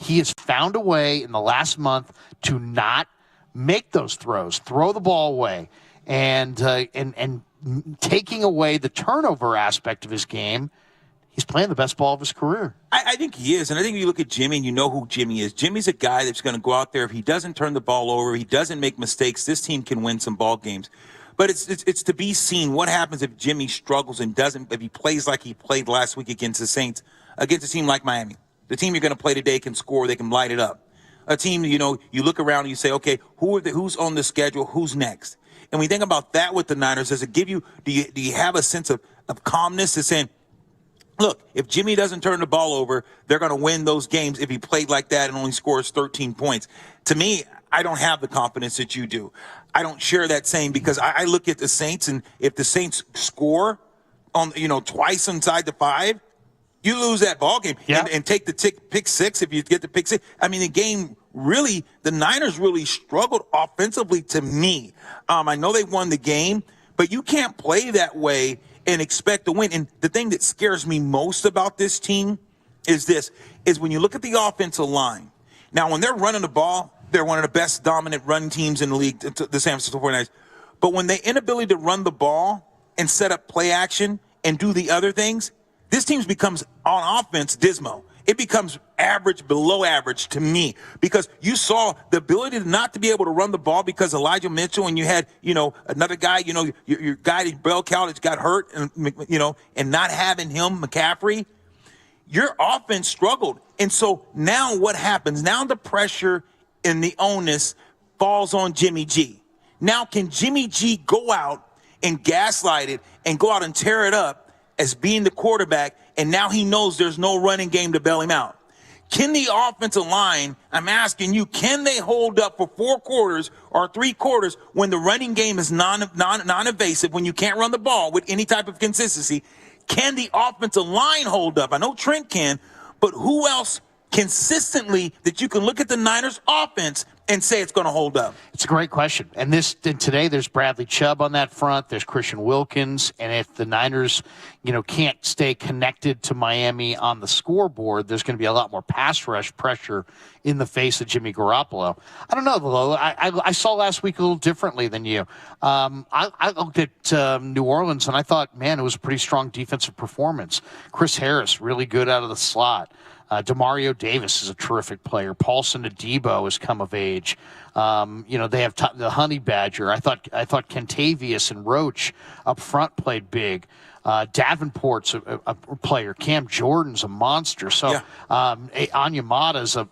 he has found a way in the last month to not make those throws, throw the ball away, and taking away the turnover aspect of his game. He's playing the best ball of his career. I think he is, and I think you look at Jimmy and you know who Jimmy is. Jimmy's a guy that's going to go out there. If he doesn't turn the ball over, he doesn't make mistakes, this team can win some ball games. But it's to be seen what happens if Jimmy struggles and doesn't, if he plays like he played last week against the Saints, against a team like Miami. The team you're going to play today can score, they can light it up. A team, you look around and you say, okay, who's on the schedule, who's next? And when you think about that with the Niners, does it give you, do you have a sense of calmness to saying, look, if Jimmy doesn't turn the ball over, they're going to win those games if he played like that and only scores 13 points. To me, I don't have the confidence that you do. I don't share that same because I look at the Saints, and if the Saints score on twice inside the 5, you lose that ball game. Yeah. And take the pick 6 if you get the pick 6. I mean, the Niners really struggled offensively to me. I know they won the game, but you can't play that way and expect to win. And the thing that scares me most about this team is when you look at the offensive line. Now, when they're running the ball, they're one of the best dominant run teams in the league, the San Francisco 49ers. But when they inability to run the ball and set up play action and do the other things, this team becomes, on offense, dismal. It becomes average, below average to me, because you saw the ability not to be able to run the ball because Elijah Mitchell, and you had, another guy, your guy, Bell Cowledge, got hurt, and not having him, McCaffrey, your offense struggled. And so now what happens? Now the pressure and the onus falls on Jimmy G. Now can Jimmy G go out and gaslight it and go out and tear it up as being the quarterback, and now he knows there's no running game to bail him out? Can the offensive line, I'm asking you, can they hold up for 4 quarters or 3 quarters when the running game is non-evasive, when you can't run the ball with any type of consistency? Can the offensive line hold up? I know Trent can, but who else consistently that you can look at the Niners offense and say it's going to hold up? It's a great question. And today there's Bradley Chubb on that front. There's Christian Wilkins. And if the Niners, can't stay connected to Miami on the scoreboard, there's going to be a lot more pass rush pressure in the face of Jimmy Garoppolo. I don't know, though. I saw last week a little differently than you. I looked at New Orleans, and I thought, man, it was a pretty strong defensive performance. Chris Harris, really good out of the slot. Demario Davis is a terrific player. Paulson Adebo has come of age. They have the Honey Badger. I thought Kentavious and Roach up front played big. Davenport's a player. Cam Jordan's a monster. So Onyemata's a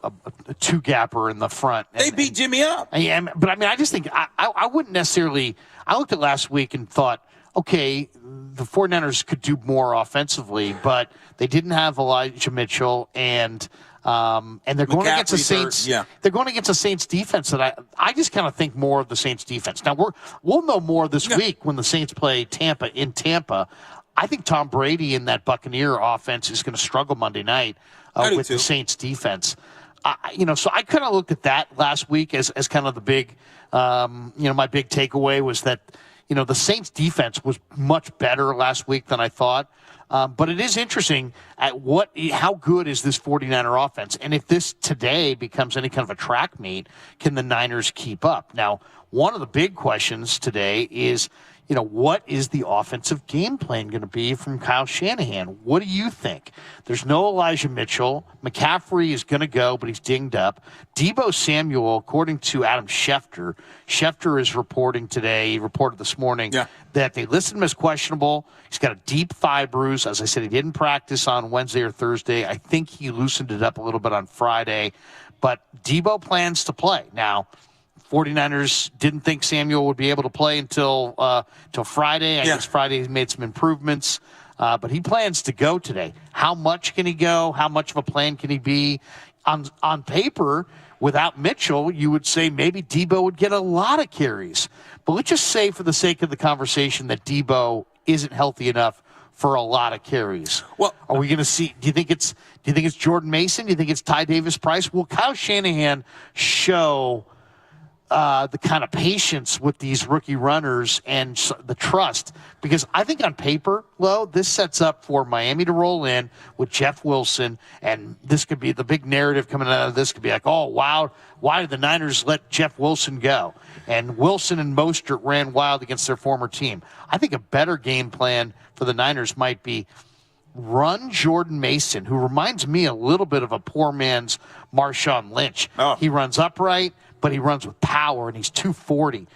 two-gapper in the front. They beat Jimmy up. But I just think I wouldn't necessarily. I looked at last week and thought, okay, the 49ers could do more offensively, but they didn't have Elijah Mitchell, and they're going against the Saints. They're going against the Saints defense that I just kind of think more of the Saints defense. Now we'll know more this week when the Saints play Tampa in Tampa. I think Tom Brady and that Buccaneer offense is going to struggle Monday night with the Saints defense. So I kind of looked at that last week as kind of the big, my big takeaway was that, the Saints defense was much better last week than I thought. But it is interesting at how good is this 49er offense? And if this today becomes any kind of a track meet, can the Niners keep up? Now, one of the big questions today is, what is the offensive game plan going to be from Kyle Shanahan? What do you think? There's no Elijah Mitchell. McCaffrey is going to go, but he's dinged up. Deebo Samuel, according to Adam Schefter is reporting today, he reported this morning, that they listed him as questionable. He's got a deep thigh bruise. As I said, he didn't practice on Wednesday or Thursday. I think he loosened it up a little bit on Friday. But Deebo plans to play. Now, 49ers didn't think Samuel would be able to play until Friday. I guess Friday he made some improvements. But he plans to go today. How much can he go? How much of a plan can he be? On paper, without Mitchell, you would say maybe Deebo would get a lot of carries. But let's just say, for the sake of the conversation, that Deebo isn't healthy enough for a lot of carries. Well, are we going to see? Do you think it's Jordan Mason? Do you think it's Ty Davis Price? Will Kyle Shanahan show the kind of patience with these rookie runners and the trust, because I think on paper, this sets up for Miami to roll in with Jeff Wilson, and this could be the big narrative coming out of this could be like, oh, wow, why did the Niners let Jeff Wilson go? And Wilson and Mostert ran wild against their former team. I think a better game plan for the Niners might be run Jordan Mason, who reminds me a little bit of a poor man's Marshawn Lynch. Oh. He runs upright, but he runs with power, and he's 240.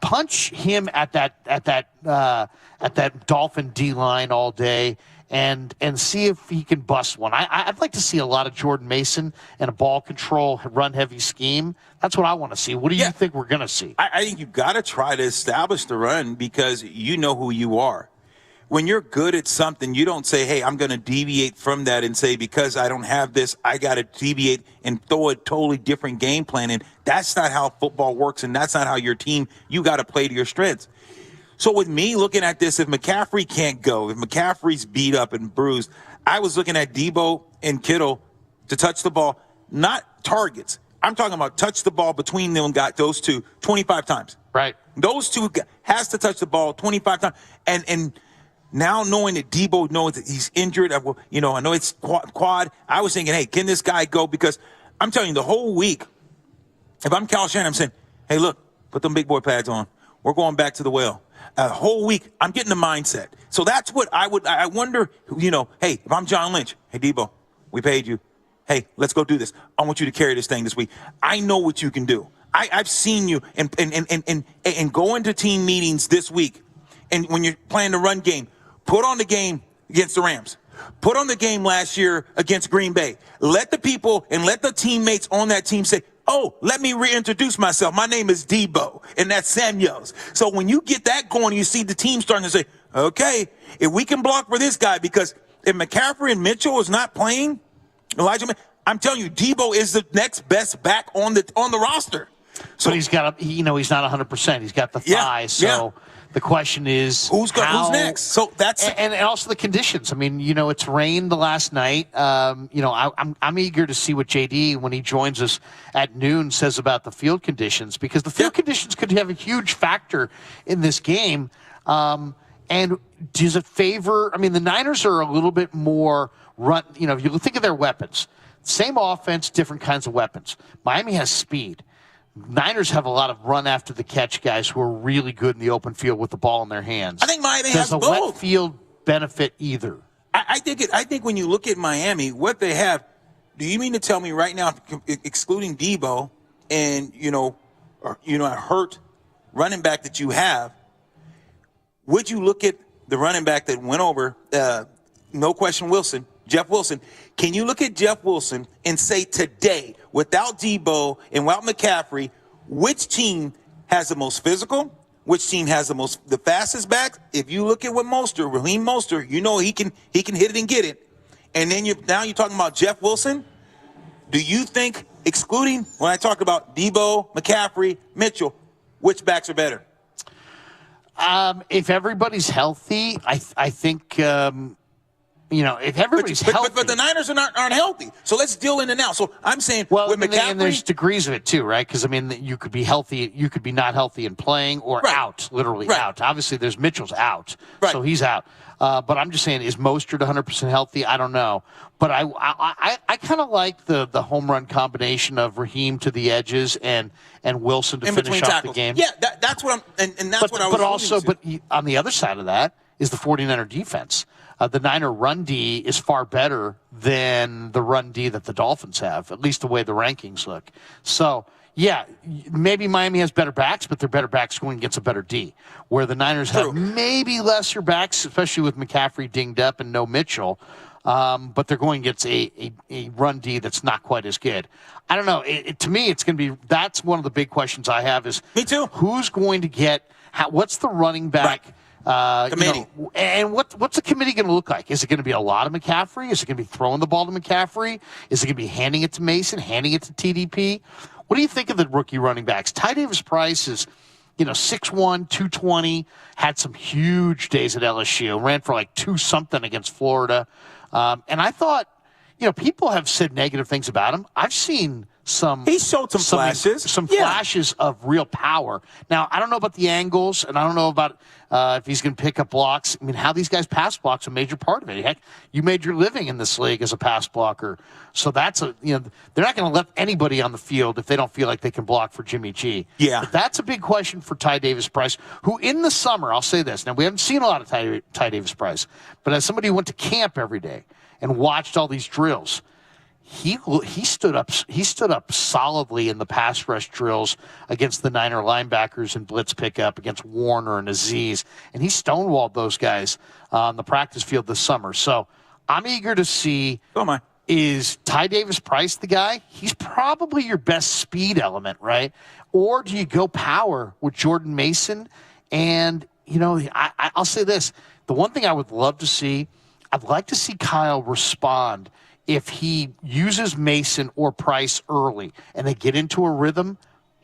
Punch him at that Dolphin D line all day, and see if he can bust one. I'd like to see a lot of Jordan Mason and a ball control, run heavy scheme. That's what I want to see. What do you think we're going to see? I think you've got to try to establish the run because you know who you are. When you're good at something, you don't say, hey, I'm going to deviate from that and say, because I don't have this, I got to deviate and throw a totally different game plan. And that's not how football works, and that's not how your team, you got to play to your strengths. So with me looking at this, if McCaffrey can't go, if McCaffrey's beat up and bruised, I was looking at Debo and Kittle to touch the ball, not targets. I'm talking about touch the ball between them, got those two 25 times. Right. Those two has to touch the ball 25 times. And now knowing that Debo knows that he's injured, I know it's quad. I was thinking, hey, can this guy go? Because I'm telling you, the whole week, if I'm Kyle Shanahan, I'm saying, hey, look, put them big boy pads on. We're going back to the well. A whole week, I'm getting the mindset. So that's what I wonder, hey, if I'm John Lynch, hey, Debo, we paid you. Hey, let's go do this. I want you to carry this thing this week. I know what you can do. I've seen you and go into team meetings this week. And when you're playing the run game, put on the game against the Rams. Put on the game last year against Green Bay. Let the people and let the teammates on that team say, oh, let me reintroduce myself. My name is Debo, and that's Samuels. So when you get that going, you see the team starting to say, okay, if we can block for this guy, because if McCaffrey and Mitchell is not playing, Elijah, I'm telling you, Debo is the next best back on the roster. So but he's not 100%. He's got the thigh, so the question is who's next? So that's and also the conditions. I mean, it's rained the last night. I'm eager to see what JD, when he joins us at noon, says about the field conditions, because the field conditions could have a huge factor in this game. And does it favor? I mean, the Niners are a little bit more run. If you think of their weapons, same offense, different kinds of weapons. Miami has speed. Niners have a lot of run after the catch guys who are really good in the open field with the ball in their hands. I think Miami has both. Does the wet field benefit either? I think when you look at Miami, what they have, do you mean to tell me right now, excluding Debo and a hurt running back that you have, would you look at the running back that went over, no question, Jeff Wilson? Can you look at Jeff Wilson and say today, without Debo and without McCaffrey, which team has the most physical? Which team has the fastest back? If you look at what Raheem Mostert, he can hit it and get it. And then you're talking about Jeff Wilson. Do you think, excluding when I talk about Debo, McCaffrey, Mitchell, which backs are better? If everybody's healthy, I think. If everybody's healthy. But the Niners aren't healthy. So let's deal in and out. So I'm saying with McCaffrey. And there's degrees of it too, right? Because, you could be healthy, you could be not healthy and playing, or out, literally out. Obviously, there's Mitchell's out, so he's out. But I'm just saying, is Mostert 100% healthy? I don't know. But I kind of like the home run combination of Raheem to the edges and Wilson to finish off the game. Yeah, that's what But on the other side of that is the 49er defense. The Niner run D is far better than the run D that the Dolphins have, at least the way the rankings look. So, maybe Miami has better backs, but they're better backs going against a better D, where the Niners have maybe lesser backs, especially with McCaffrey dinged up and no Mitchell, but they're going against a run D that's not quite as good. I don't know. To me, it's going to be – that's one of the big questions I have is – Me too. Who's going to get – what's the running back – committee. And what's the committee going to look like? Is it going to be a lot of McCaffrey? Is it going to be throwing the ball to McCaffrey? Is it going to be handing it to Mason, handing it to TDP? What do you think of the rookie running backs? Ty Davis-Price is, 6'1", 220, had some huge days at LSU, ran for like 2-something against Florida. And I thought people have said negative things about him. I've seen he showed some flashes. Some flashes of real power. Now, I don't know about the angles, and I don't know about if he's going to pick up blocks. I mean, how these guys pass block's a major part of it. Heck, you made your living in this league as a pass blocker. So that's they're not going to let anybody on the field if they don't feel like they can block for Jimmy G. Yeah. But that's a big question for Ty Davis-Price, who in the summer, I'll say this. Now, we haven't seen a lot of Ty Davis-Price, but as somebody who went to camp every day and watched all these drills, he stood up solidly in the pass rush drills against the Niner linebackers and blitz pickup against Warner and Aziz, and he stonewalled those guys on the practice field this summer. So I'm eager to see. Is Ty Davis-Price the guy? He's probably your best speed element, right? Or do you go power with Jordan Mason? And I'll say this: the one thing I would love to see, I'd like to see Kyle respond. If he uses Mason or Price early and they get into a rhythm,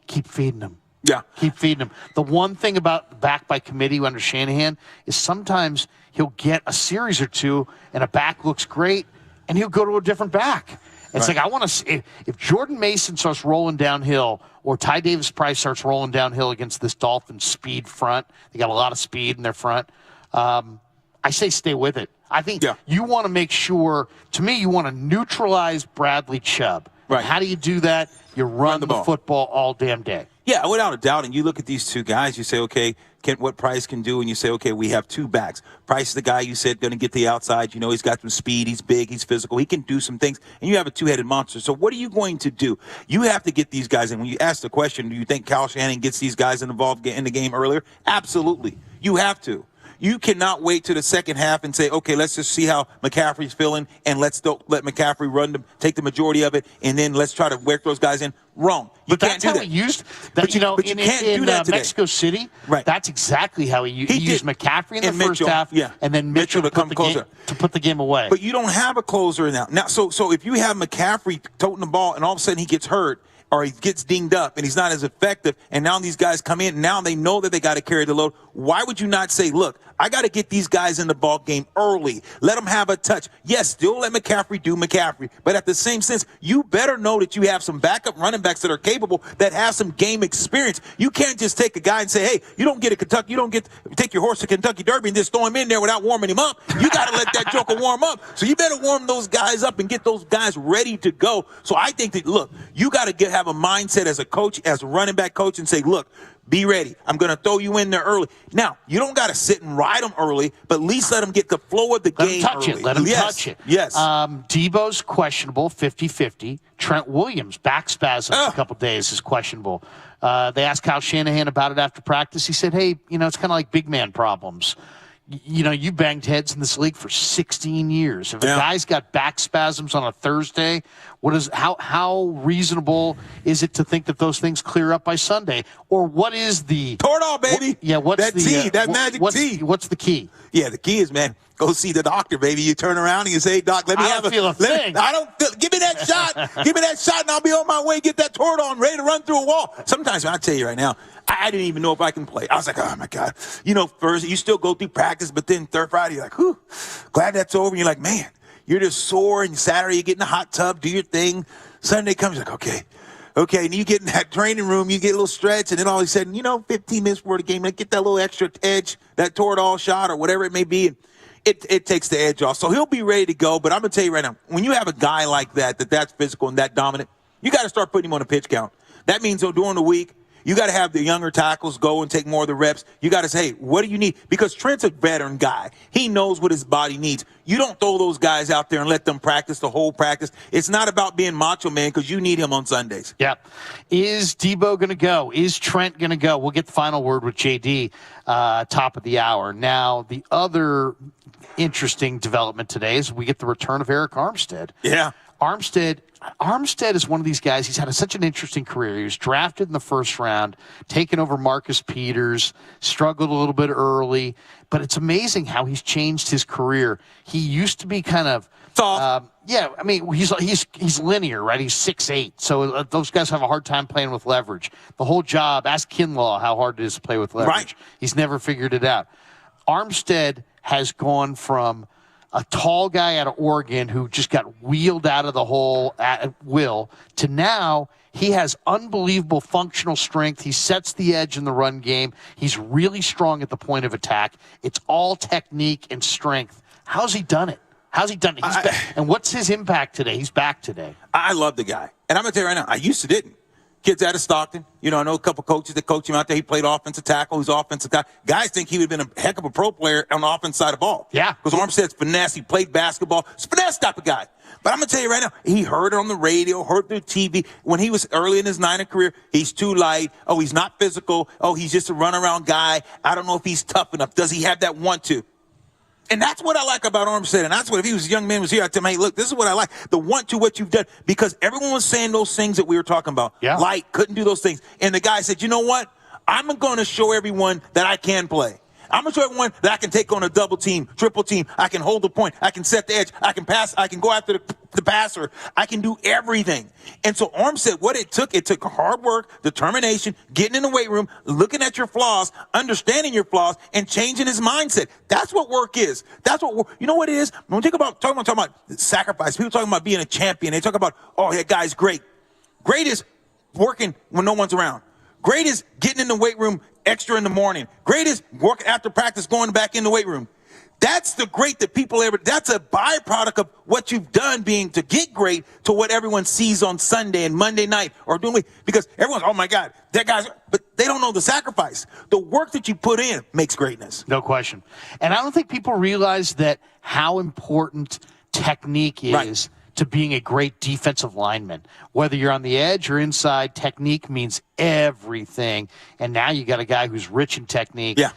keep feeding them. Yeah. Keep feeding them. The one thing about back by committee under Shanahan is sometimes he'll get a series or two and a back looks great and he'll go to a different back. It's like, I want to see if Jordan Mason starts rolling downhill or Ty Davis-Price starts rolling downhill against this Dolphins speed front. They got a lot of speed in their front. I say stay with it. I think you want to make sure, to me, you want to neutralize Bradley Chubb. Right. And how do you do that? You run the football all damn day. Yeah, without a doubt. And you look at these two guys, you say, okay, what Price can do, and you say, okay, we have two backs. Price is the guy you said going to get the outside. He's got some speed. He's big. He's physical. He can do some things. And you have a two-headed monster. So what are you going to do? You have to get these guys. And when you ask the question, do you think Kyle Shanahan gets these guys involved in the game earlier? Absolutely. You have to. You cannot wait to the second half and say, okay, let's just see how McCaffrey's feeling, and let's let McCaffrey take the majority of it, and then let's try to work those guys in. Wrong. You can't do that. That's how he used that. In Mexico City, right. That's exactly how he used McCaffrey in the first half, and then Mitchell to come closer to put the game away. But you don't have a closer now. So if you have McCaffrey toting the ball, and all of a sudden he gets hurt, or he gets dinged up and he's not as effective, and now these guys come in, now they know that they got to carry the load. Why would you not say, look, I got to get these guys in the ball game early. Let them have a touch. Yes, still let McCaffrey do McCaffrey, but at the same sense, you better know that you have some backup running backs that are capable, that have some game experience. You can't just take a guy and say, hey, you don't take your horse to Kentucky Derby and just throw him in there without warming him up. You got to let that joker warm up. So you better warm those guys up and get those guys ready to go. So I think that, look, you got to have a mindset as a coach, as a running back coach, and say, look, be ready. I'm going to throw you in there early. Now, you don't got to sit and ride them early, but at least let them get the flow of the game early. Let them touch it. Yes. Debo's questionable, 50-50. Trent Williams, back spasms a couple days, is questionable. They asked Kyle Shanahan about it after practice. He said, hey, it's kind of like big man problems. You banged heads in this league for 16 years. If a guy's got back spasms on a Thursday, how reasonable is it to think that those things clear up by Sunday? Or what is the Toradol, baby? What's that the tea, that magic tea? What's the key? Yeah, the key is, man, go see the doctor, baby. You turn around and you say, hey, doc, let me feel a thing. Give me that shot. Give me that shot, and I'll be on my way. Get that Toradol and ready to run through a wall. Sometimes, I'll tell you right now, I didn't even know if I can play. I was like, oh, my God. First, you still go through practice, but then third Friday, you're like, whew, glad that's over. And you're like, man, you're just sore. And Saturday, you get in the hot tub, do your thing. Sunday comes, you're like, okay. And you get in that training room, you get a little stretch, and then all of a sudden, 15 minutes before the game, like, get that little extra edge, that Toradol shot or whatever it may be, and it takes the edge off. So he'll be ready to go. But I'm going to tell you right now, when you have a guy like that's physical and that dominant, you got to start putting him on a pitch count. That means during the week, you got to have the younger tackles go and take more of the reps. You got to say, hey, what do you need? Because Trent's a veteran guy. He knows what his body needs. You don't throw those guys out there and let them practice the whole practice. It's not about being macho man, because you need him on Sundays. Yeah. Is Debo going to go? Is Trent going to go? We'll get the final word with JD top of the hour. Now, the other interesting development today is we get the return of Eric Armstead. Yeah. Armstead is one of these guys. He's had such an interesting career. He was drafted in the first round, taken over Marcus Peters, struggled a little bit early, but it's amazing how he's changed his career. He used to be kind of soft. He's linear, right? He's 6'8", so those guys have a hard time playing with leverage. The whole job, ask Kinlaw how hard it is to play with leverage. Right. He's never figured it out. Armstead has gone from a tall guy out of Oregon who just got wheeled out of the hole at will, to now he has unbelievable functional strength. He sets the edge in the run game. He's really strong at the point of attack. It's all technique and strength. How's he done it? And what's his impact today? He's back today. I love the guy. And I'm going to tell you right now, I used to didn't. Kids out of Stockton. I know a couple coaches that coach him out there. He played offensive tackle. He's offensive tackle. Guys think he would have been a heck of a pro player on the offense side of the ball. Yeah. Because Armstead's finesse. He played basketball. He's a finesse type of guy. But I'm going to tell you right now, he heard it on the radio, heard through TV. When he was early in his Niner career, he's too light. Oh, he's not physical. Oh, he's just a runaround guy. I don't know if he's tough enough. Does he have that want-to? And that's what I like about Armstead. And that's what, if he was a young man was here, I'd tell him, hey, look, this is what I like. The want to what you've done. Because everyone was saying those things that we were talking about. Yeah. Light, couldn't do those things. And the guy said, you know what? I'm going to show everyone that I can play. I'm going to show everyone that I can take on a double team, triple team. I can hold the point. I can set the edge. I can pass. I can go after the passer. I can do everything. And so Armstead, what it took hard work, determination, getting in the weight room, looking at your flaws, understanding your flaws, and changing his mindset. That's what work is. That's what you know what it is? When we talking about sacrifice, people talking about being a champion. They talk about, oh, that guy's great. Great is working when no one's around. Great is getting in the weight room extra in the morning. Great is working after practice, going back in the weight room. That's the great that people that's a byproduct of what you've done being to get great to what everyone sees on Sunday and Monday night or doing, because everyone's, oh my God, that guy's, but they don't know the sacrifice. The work that you put in makes greatness. No question. And I don't think people realize that how important technique is. Right. To being a great defensive lineman. Whether you're on the edge or inside, technique means everything. And now you got a guy who's rich in technique. Yeah.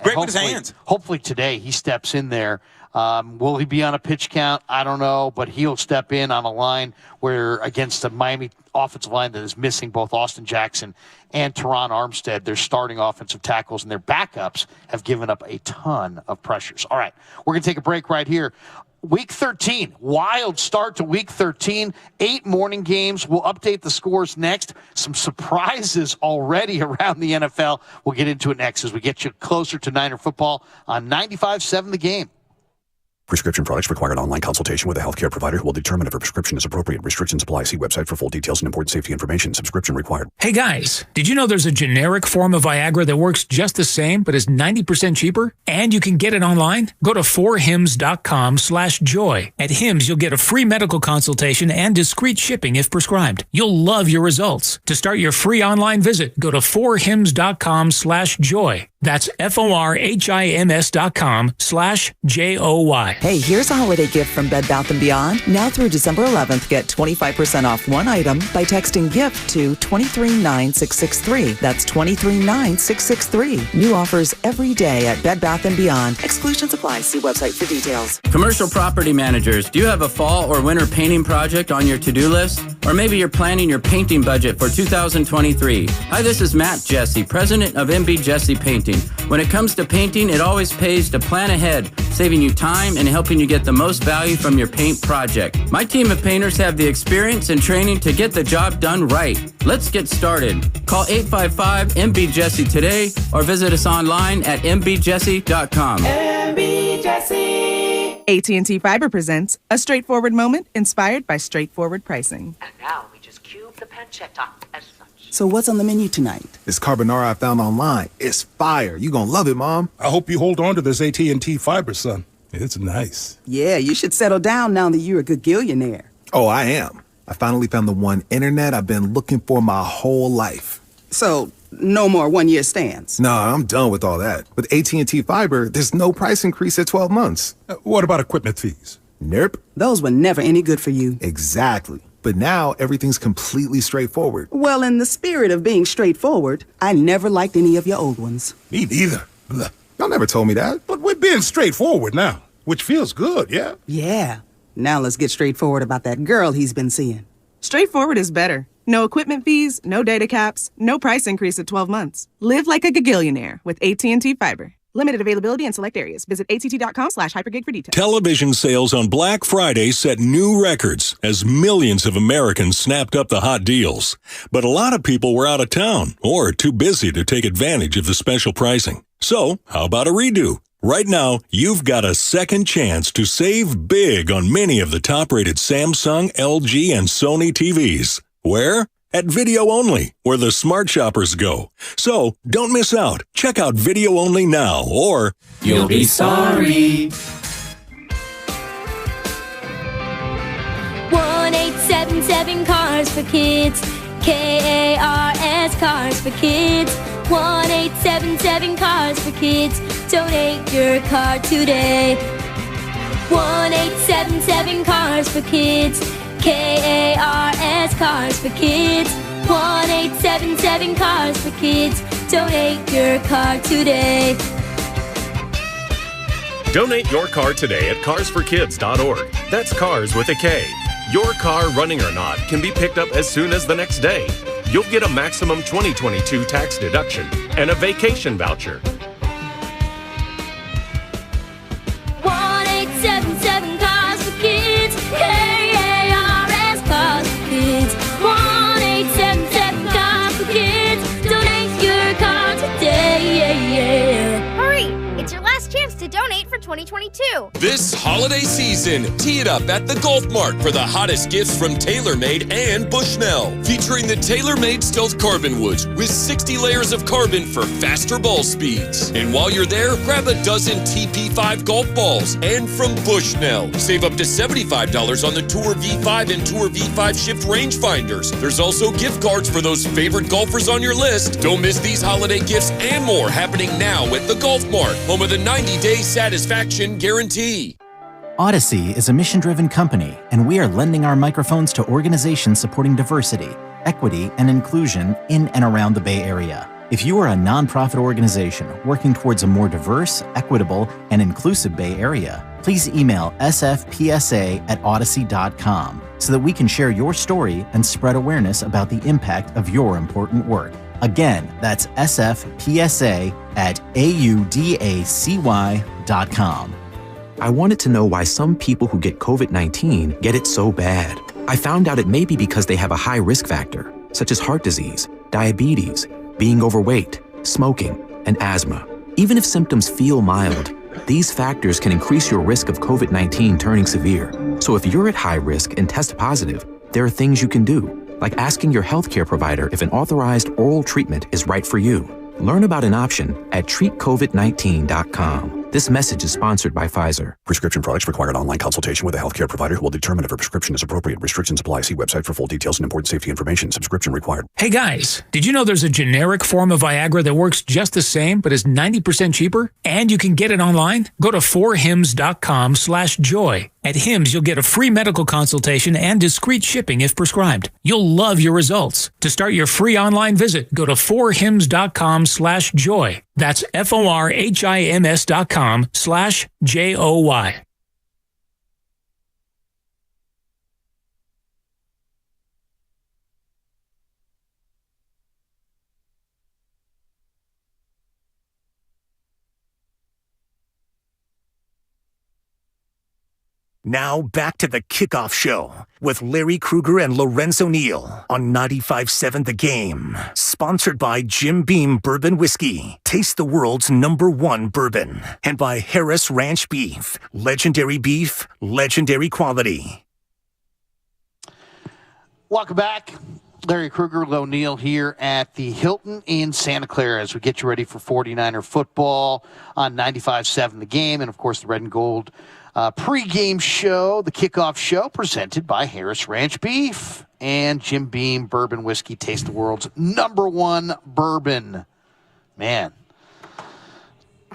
Great with his hands. Hopefully today he steps in there. Will he be on a pitch count? I don't know, but he'll step in on a line where against a Miami offensive line that is missing both Austin Jackson and Teron Armstead, their starting offensive tackles, and their backups have given up a ton of pressures. All right, we're going to take a break right here. Week 13, wild start to Week 13, 8 morning games. We'll update the scores next. Some surprises already around the NFL. We'll get into it next as we get you closer to Niner football on 95.7 The Game. Prescription products require an online consultation with a healthcare provider who will determine if a prescription is appropriate. Restrictions apply. See website for full details and important safety information. Subscription required. Hey guys, did you know there's a generic form of Viagra that works just the same but is 90% cheaper? And you can get it online? Go to 4hims.com/joy. At Hims, you'll get a free medical consultation and discreet shipping if prescribed. You'll love your results. To start your free online visit, go to 4hims.com/joy. That's FORHIMS.com/JOY. Hey, here's a holiday gift from Bed Bath & Beyond. Now through December 11th, get 25% off one item by texting GIFT to 239663. That's 239663. New offers every day at Bed Bath & Beyond. Exclusions apply. See website for details. Commercial property managers, do you have a fall or winter painting project on your to-do list? Or maybe you're planning your painting budget for 2023. Hi, this is Matt Jesse, president of MB Jesse Painting. When it comes to painting, it always pays to plan ahead, saving you time and helping you get the most value from your paint project. My team of painters have the experience and training to get the job done right. Let's get started. Call 855-MB-JESSE today or visit us online at mbjesse.com. MB Jesse. AT&T Fiber presents a straightforward moment inspired by straightforward pricing. And now we just cube the pancetta as such. So what's on the menu tonight? This carbonara I found online. It's fire. You gonna love it, Mom. I hope you hold on to this AT&T Fiber, son. It's nice. Yeah, you should settle down now that you're a gagillionaire. Oh, I am. I finally found the one internet I've been looking for my whole life. So, no more one-year stands? No, I'm done with all that. With AT&T Fiber, there's no price increase at 12 months. What about equipment fees? Nope. Those were never any good for you. Exactly. But now everything's completely straightforward. Well, in the spirit of being straightforward, I never liked any of your old ones. Me neither. Blah. Y'all never told me that. But we're being straightforward now, which feels good, yeah? Yeah. Now let's get straightforward about that girl he's been seeing. Straightforward is better. No equipment fees, no data caps, no price increase at 12 months. Live like a gagillionaire with AT&T Fiber. Limited availability in select areas. Visit att.com/hypergig for details. Television sales on Black Friday set new records as millions of Americans snapped up the hot deals. But a lot of people were out of town or too busy to take advantage of the special pricing. So, how about a redo? Right now, you've got a second chance to save big on many of the top-rated Samsung, LG, and Sony TVs. Where? At Video Only, where the smart shoppers go. So, don't miss out. Check out Video Only now, or you'll be sorry. 1-877 Cars for Kids. KARS Cars for Kids. 1-877 Cars for Kids. Donate your car today. 1-877 Cars for Kids. KARS Cars for Kids. 1-877 Cars for Kids. Donate your car today. Donate your car today at carsforkids.org. That's cars with a K. Your car, running or not, can be picked up as soon as the next day. You'll get a maximum 2022 tax deduction and a vacation voucher. 1-877 Cars for Kids. KARS Cars for Kids. 1-877 Cars for Kids. Donate your car today. Hurry! It's your last chance to donate for 2022. This holiday season, tee it up at the Golf Mart for the hottest gifts from TaylorMade and Bushnell. Featuring the TaylorMade Stealth Carbon Woods with 60 layers of carbon for faster ball speeds. And while you're there, grab a dozen TP5 golf balls. And from Bushnell, save up to $75 on the Tour V5 and Tour V5 Shift rangefinders. There's also gift cards for those favorite golfers on your list. Don't miss these holiday gifts and more happening now at the Golf Mart, home of the 90-day satisfaction guarantee. Odyssey is a mission-driven company, and we are lending our microphones to organizations supporting diversity, equity, and inclusion in and around the Bay Area. If you are a nonprofit organization working towards a more diverse, equitable, and inclusive Bay Area, please email sfpsa@odyssey.com so that we can share your story and spread awareness about the impact of your important work. Again, that's sfpsa@audacy.com. I wanted to know why some people who get COVID-19 get it so bad. I found out it may be because they have a high risk factor, such as heart disease, diabetes, being overweight, smoking, and asthma. Even if symptoms feel mild, these factors can increase your risk of COVID-19 turning severe. So if you're at high risk and test positive, there are things you can do, like asking your healthcare provider if an authorized oral treatment is right for you. Learn about an option at treatcovid19.com. This message is sponsored by Pfizer. Prescription products require an online consultation with a healthcare provider who will determine if a prescription is appropriate. Restrictions apply. See website for full details and important safety information. Subscription required. Hey guys, did you know there's a generic form of Viagra that works just the same but is 90% cheaper? And you can get it online? Go to 4hims.com/joy. At Hims, you'll get a free medical consultation and discreet shipping if prescribed. You'll love your results. To start your free online visit, go to 4hims.com/joy. That's FORHIMS.com/JOY. Now back to the Kickoff Show with Larry Krueger and Lorenzo Neal on 95.7 The Game. Sponsored by Jim Beam Bourbon Whiskey. Taste the world's #1 bourbon. And by Harris Ranch Beef. Legendary beef, legendary quality. Welcome back. Larry Krueger, Lo Neal here at the Hilton in Santa Clara as we get you ready for 49er football on 95.7 The Game. And, of course, the Red and Gold pregame show, the Kickoff Show, presented by Harris Ranch Beef and Jim Beam Bourbon Whiskey. Taste the world's #1 bourbon. Man.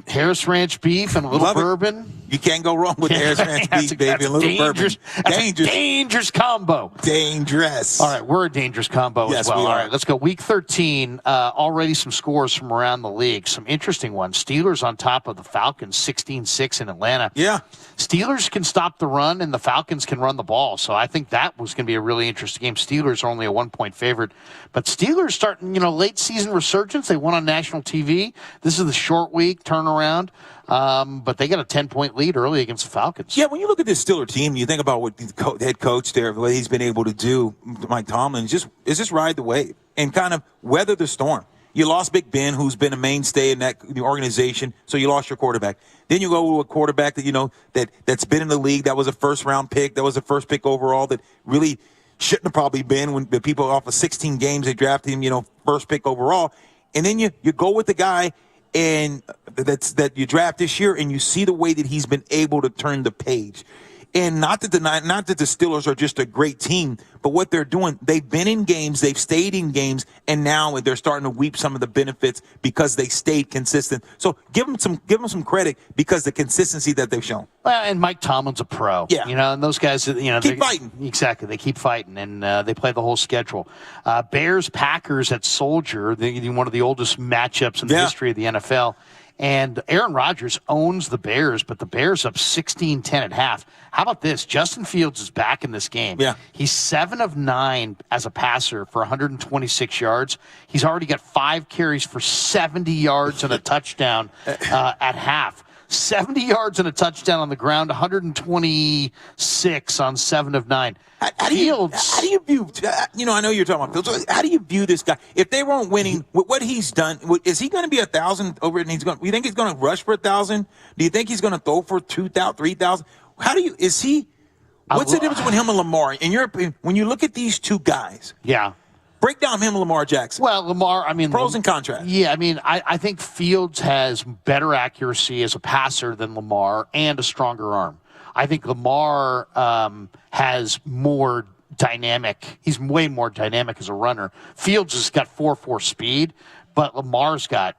Harris Ranch Beef and a little bourbon. You can't go wrong with Harris Ranch Beef, baby. A little bourbon. Dangerous combo. Dangerous. All right, we're a dangerous combo as well. We are. All right, let's go. Week 13, already some scores from around the league. Some interesting ones. Steelers on top of the Falcons, 16-6 in Atlanta. Yeah. Steelers can stop the run, and the Falcons can run the ball. So I think that was going to be a really interesting game. Steelers are only a 1-point favorite. But Steelers starting, late season resurgence. They won on national TV. This is the short week turnaround. But they got a 10-point lead early against the Falcons. Yeah, when you look at this Steelers team, you think about what the head coach there, what he's been able to do, Mike Tomlin, is just ride the wave and kind of weather the storm. You lost Big Ben, who's been a mainstay in the organization, so you lost your quarterback. Then you go to a quarterback that's been in the league, that was a first-round pick, that was a first pick overall, that really shouldn't have probably been when the people off of 16 games, they drafted him, first pick overall. And then you go with the guy and that you draft this year, and you see the way that he's been able to turn the page. And not that the Steelers are just a great team, but what they're doing, they've been in games, they've stayed in games, and now they're starting to reap some of the benefits because they stayed consistent. So give them some credit because the consistency that they've shown. Well, and Mike Tomlin's a pro. Yeah. And those guys, keep fighting. Exactly. They keep fighting, and they play the whole schedule. Bears-Packers at Soldier, one of the oldest matchups in the history of the NFL. And Aaron Rodgers owns the Bears, but the Bears up 16-10 at half. How about this? Justin Fields is back in this game. Yeah. He's 7 of 9 as a passer for 126 yards. He's already got 5 carries for 70 yards and a touchdown at half. 70 yards and a touchdown on the ground, 126 on 7 of 9. Fields. How do you view, I know you're talking about Fields. How do you view this guy? If they weren't winning, with what he's done, is he going to be 1,000 over it? And you think he's going to rush for 1,000? Do you think he's going to throw for 2,000, 3,000? What's the difference between him and Lamar? In your opinion, when you look at these two guys, break down him and Lamar Jackson. Well, Lamar, pros and contrasts. Yeah, I think Fields has better accuracy as a passer than Lamar and a stronger arm. I think Lamar has more dynamic. He's way more dynamic as a runner. Fields has got 4.4 speed, but Lamar's got,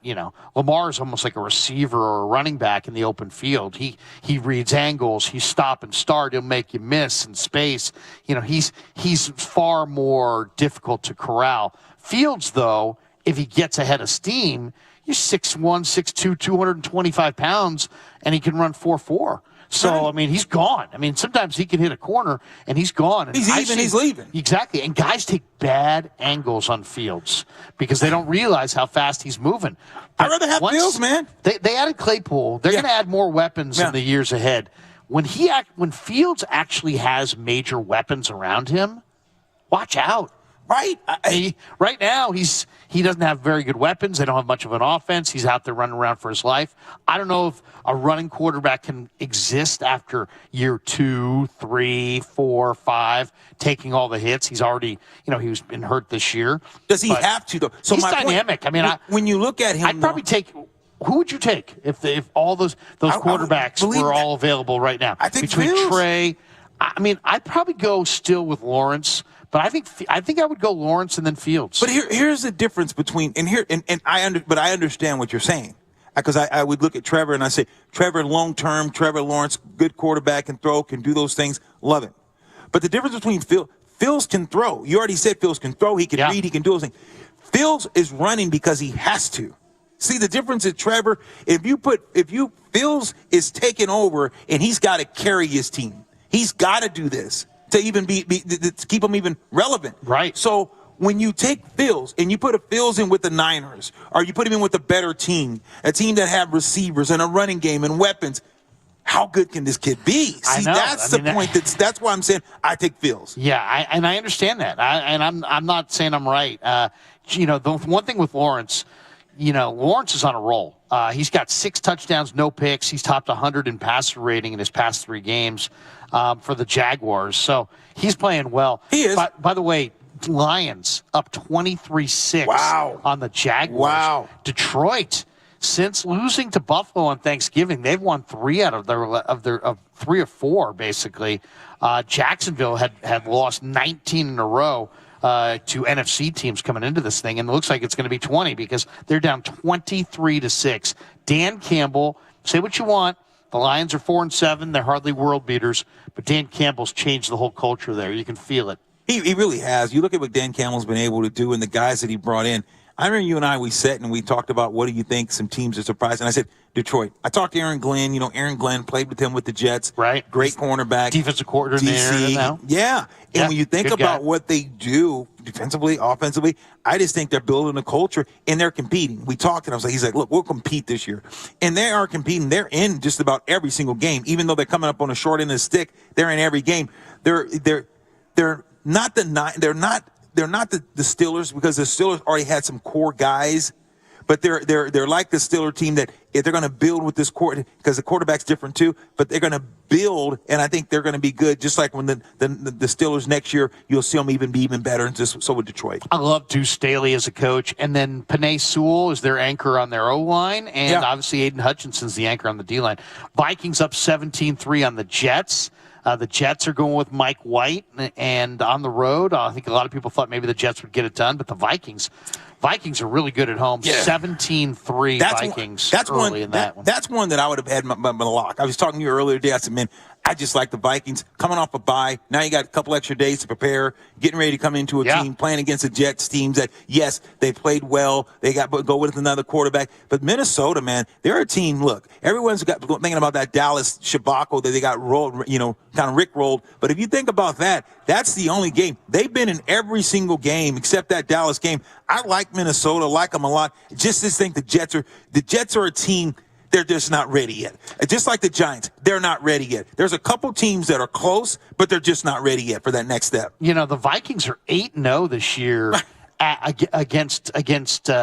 Lamar's almost like a receiver or a running back in the open field. He reads angles. He's stop and start. He'll make you miss in space. He's far more difficult to corral. Fields, though, if he gets ahead of steam, he's 6'1", 6'2", 225 pounds, and he can run 4.4. So, he's gone. Sometimes he can hit a corner, and he's gone. And he's leaving. Exactly. And guys take bad angles on Fields because they don't realize how fast he's moving. I'd rather have Fields, man. They added Claypool. They're going to add more weapons in the years ahead. When Fields actually has major weapons around him, watch out. Right. Right now, he doesn't have very good weapons. They don't have much of an offense. He's out there running around for his life. I don't know if a running quarterback can exist after year 2, 3, 4, 5, taking all the hits. He's already, he's been hurt this year. Does he have to, though? So he's dynamic. When you look at him, I'd probably take. Who would you take if all those quarterbacks were all available right now? I think between Fields. Trey. I'd probably go still with Lawrence. But I think I would go Lawrence and then Fields. But here's the difference between I understand what you're saying because I would look at Trevor and I say Trevor long term, Trevor Lawrence, good quarterback, can throw, can do those things, love it. But the difference between Fields can throw. You already said Fields can throw. He can read. He can do those things. Fields is running because he has to. See the difference is Trevor. Fields is taking over and he's got to carry his team. He's got to do this to even to keep him even relevant. Right. So when you take Fields and you put a Fields in with the Niners, or you put him in with a better team, a team that have receivers and a running game and weapons, how good can this kid be? See, that's the point. That's why I'm saying I take Fields. Yeah, I understand that. I'm not saying I'm right. The one thing with Lawrence, Lawrence is on a roll. He's got 6 touchdowns, no picks. He's topped 100 in passer rating in his past 3 games for the Jaguars. So he's playing well. He is. By the way, Lions up 23-6 on the Jaguars. Wow. Detroit, since losing to Buffalo on Thanksgiving, they've won 3 out of 3 or 4 basically. Jacksonville had lost 19 in a row to NFC teams coming into this thing, and it looks like it's going to be 20 because they're down 23-6. Dan Campbell, say what you want. The Lions are 4-7. They're hardly world beaters, but Dan Campbell's changed the whole culture there. You can feel it. He really has. You look at what Dan Campbell's been able to do and the guys that he brought in. I remember you and I, we sat and we talked about what do you think some teams are surprised. And I said, Detroit. I talked to Aaron Glenn. Aaron Glenn played with him with the Jets. Right. Great cornerback. Defensive coordinator DC. now. Yeah. And when you think about what they do defensively, offensively, I just think they're building a culture and they're competing. We talked and he's like, look, we'll compete this year. And they are competing. They're in just about every single game. Even though they're coming up on the short end of the stick, they're in every game. They're not the Steelers because the Steelers already had some core guys but they're like the Steelers team that if they're going to build with this because the quarterback's different too, but they're going to build, and I think they're going to be good. Just like when the Steelers next year, you'll see them be even better, and so with Detroit. I love Deuce Staley as a coach, and then Penei Sewell is their anchor on their O-line, and obviously Aiden Hutchinson's the anchor on the D-line. Vikings up 17-3 on the Jets. The Jets are going with Mike White, and on the road, I think a lot of people thought maybe the Jets would get it done, but the Vikings are really good at home. 17-3 Vikings early in that one. That's one that I would have had my lock. I was talking to you earlier today. I said, man, I just like the Vikings coming off a bye. Now you got a couple extra days to prepare, getting ready to come into a team, playing against the Jets teams that, yes, they played well. They got to go with another quarterback. But Minnesota, man, they're a team. Look, everyone's thinking about that Dallas Shabako that they got rolled, kind of rickrolled. But if you think about that, that's the only game. They've been in every single game except that Dallas game. I like Minnesota, like them a lot. Just think the Jets are a team. They're just not ready yet. Just like the Giants, they're not ready yet. There's a couple teams that are close, but they're just not ready yet for that next step. The Vikings are 8-0 this year against as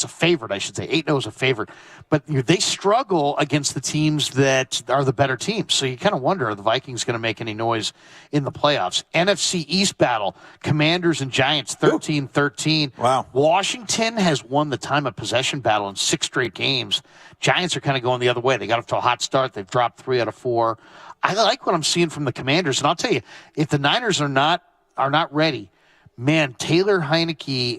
a favorite, I should say. 8-0 as a favorite. But they struggle against the teams that are the better teams. So you kind of wonder, are the Vikings going to make any noise in the playoffs? NFC East battle, Commanders and Giants, 13-13. Wow. Washington has won the time of possession battle in 6 straight games. Giants are kind of going the other way. They got off to a hot start. They've dropped 3 out of 4. I like what I'm seeing from the Commanders. And I'll tell you, if the Niners are not ready, man, Taylor Heineke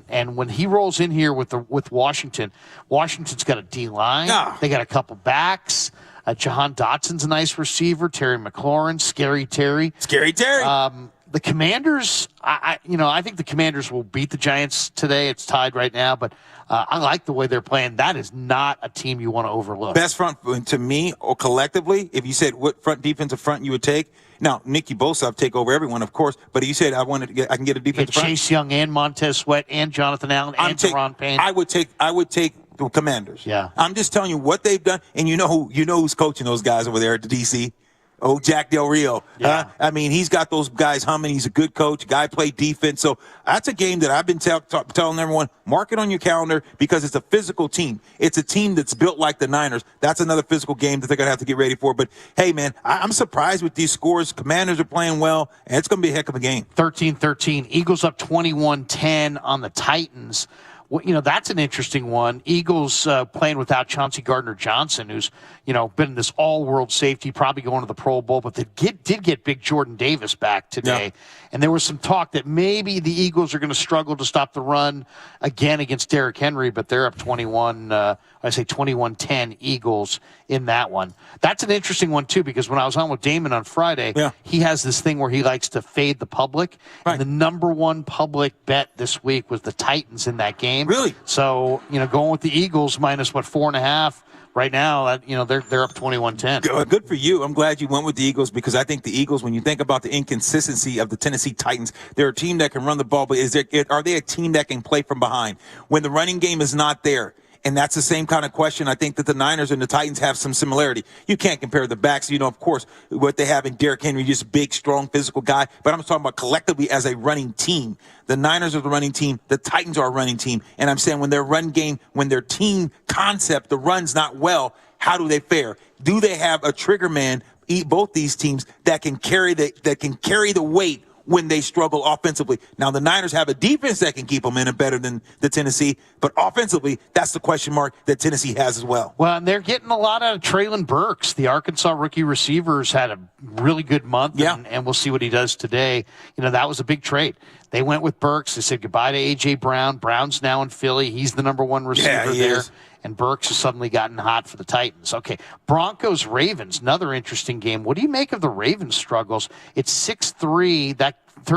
and when he rolls in here with Washington, Washington's got a D-line. They got a couple backs. Jahan Dotson's a nice receiver. Terry McLaurin, Scary Terry. The Commanders, I think the Commanders will beat the Giants today. It's tied right now, but I like the way they're playing. That is not a team you want to overlook. Best front to me, or collectively, if you said what defensive front you would take. Now, Nicky Bosa, I'd take over everyone, of course, but you said I can get a defensive front. Chase Young and Montez Sweat and Jonathan Allen and Teron Payne. I would take the Commanders. Yeah. I'm just telling you what they've done, and you know who's coaching those guys over there at the DC. Oh, Jack Del Rio. Yeah. I mean, he's got those guys humming. He's a good coach. Guy played defense. So that's a game that I've been telling everyone, mark it on your calendar because it's a physical team. It's a team that's built like the Niners. That's another physical game that they're going to have to get ready for. But, hey, man, I'm surprised with these scores. Commanders are playing well, and it's going to be a heck of a game. 13-13. Eagles up 21-10 on the Titans. Well, that's an interesting one. Eagles playing without Chauncey Gardner-Johnson, who's, been this all-world safety, probably going to the Pro Bowl, but they did get Big Jordan Davis back today. Yeah. And there was some talk that maybe the Eagles are going to struggle to stop the run again against Derrick Henry, but they're up 21-10 Eagles in that one. That's an interesting one, too, because when I was on with Damon on Friday, he has this thing where he likes to fade the public. Right. And the number one public bet this week was the Titans in that game. Really? So, going with the Eagles minus, 4.5 right now, they're up 21-10. Good for you. I'm glad you went with the Eagles because I think the Eagles, when you think about the inconsistency of the Tennessee Titans, they're a team that can run the ball, but are they a team that can play from behind? When the running game is not there, and that's the same kind of question. I think that the Niners and the Titans have some similarity. You can't compare the backs. Of course, what they have in Derrick Henry, just a big, strong, physical guy. But I'm talking about collectively as a running team. The Niners are the running team. The Titans are a running team. And I'm saying when their run game, when their team concept, the run's not well, how do they fare? Do they have a trigger man, both these teams, that can carry the weight when they struggle offensively? Now, the Niners have a defense that can keep them in it better than the Tennessee, but offensively, that's the question mark that Tennessee has as well. Well, and they're getting a lot out of Treylon Burks. The Arkansas rookie receivers had a really good month, and we'll see what he does today. That was a big trade. They went with Burks. They said goodbye to A.J. Brown. Brown's now in Philly. He's the number one receiver there. And Burks has suddenly gotten hot for the Titans. Okay, Broncos-Ravens, another interesting game. What do you make of the Ravens' struggles? It's 6-3. That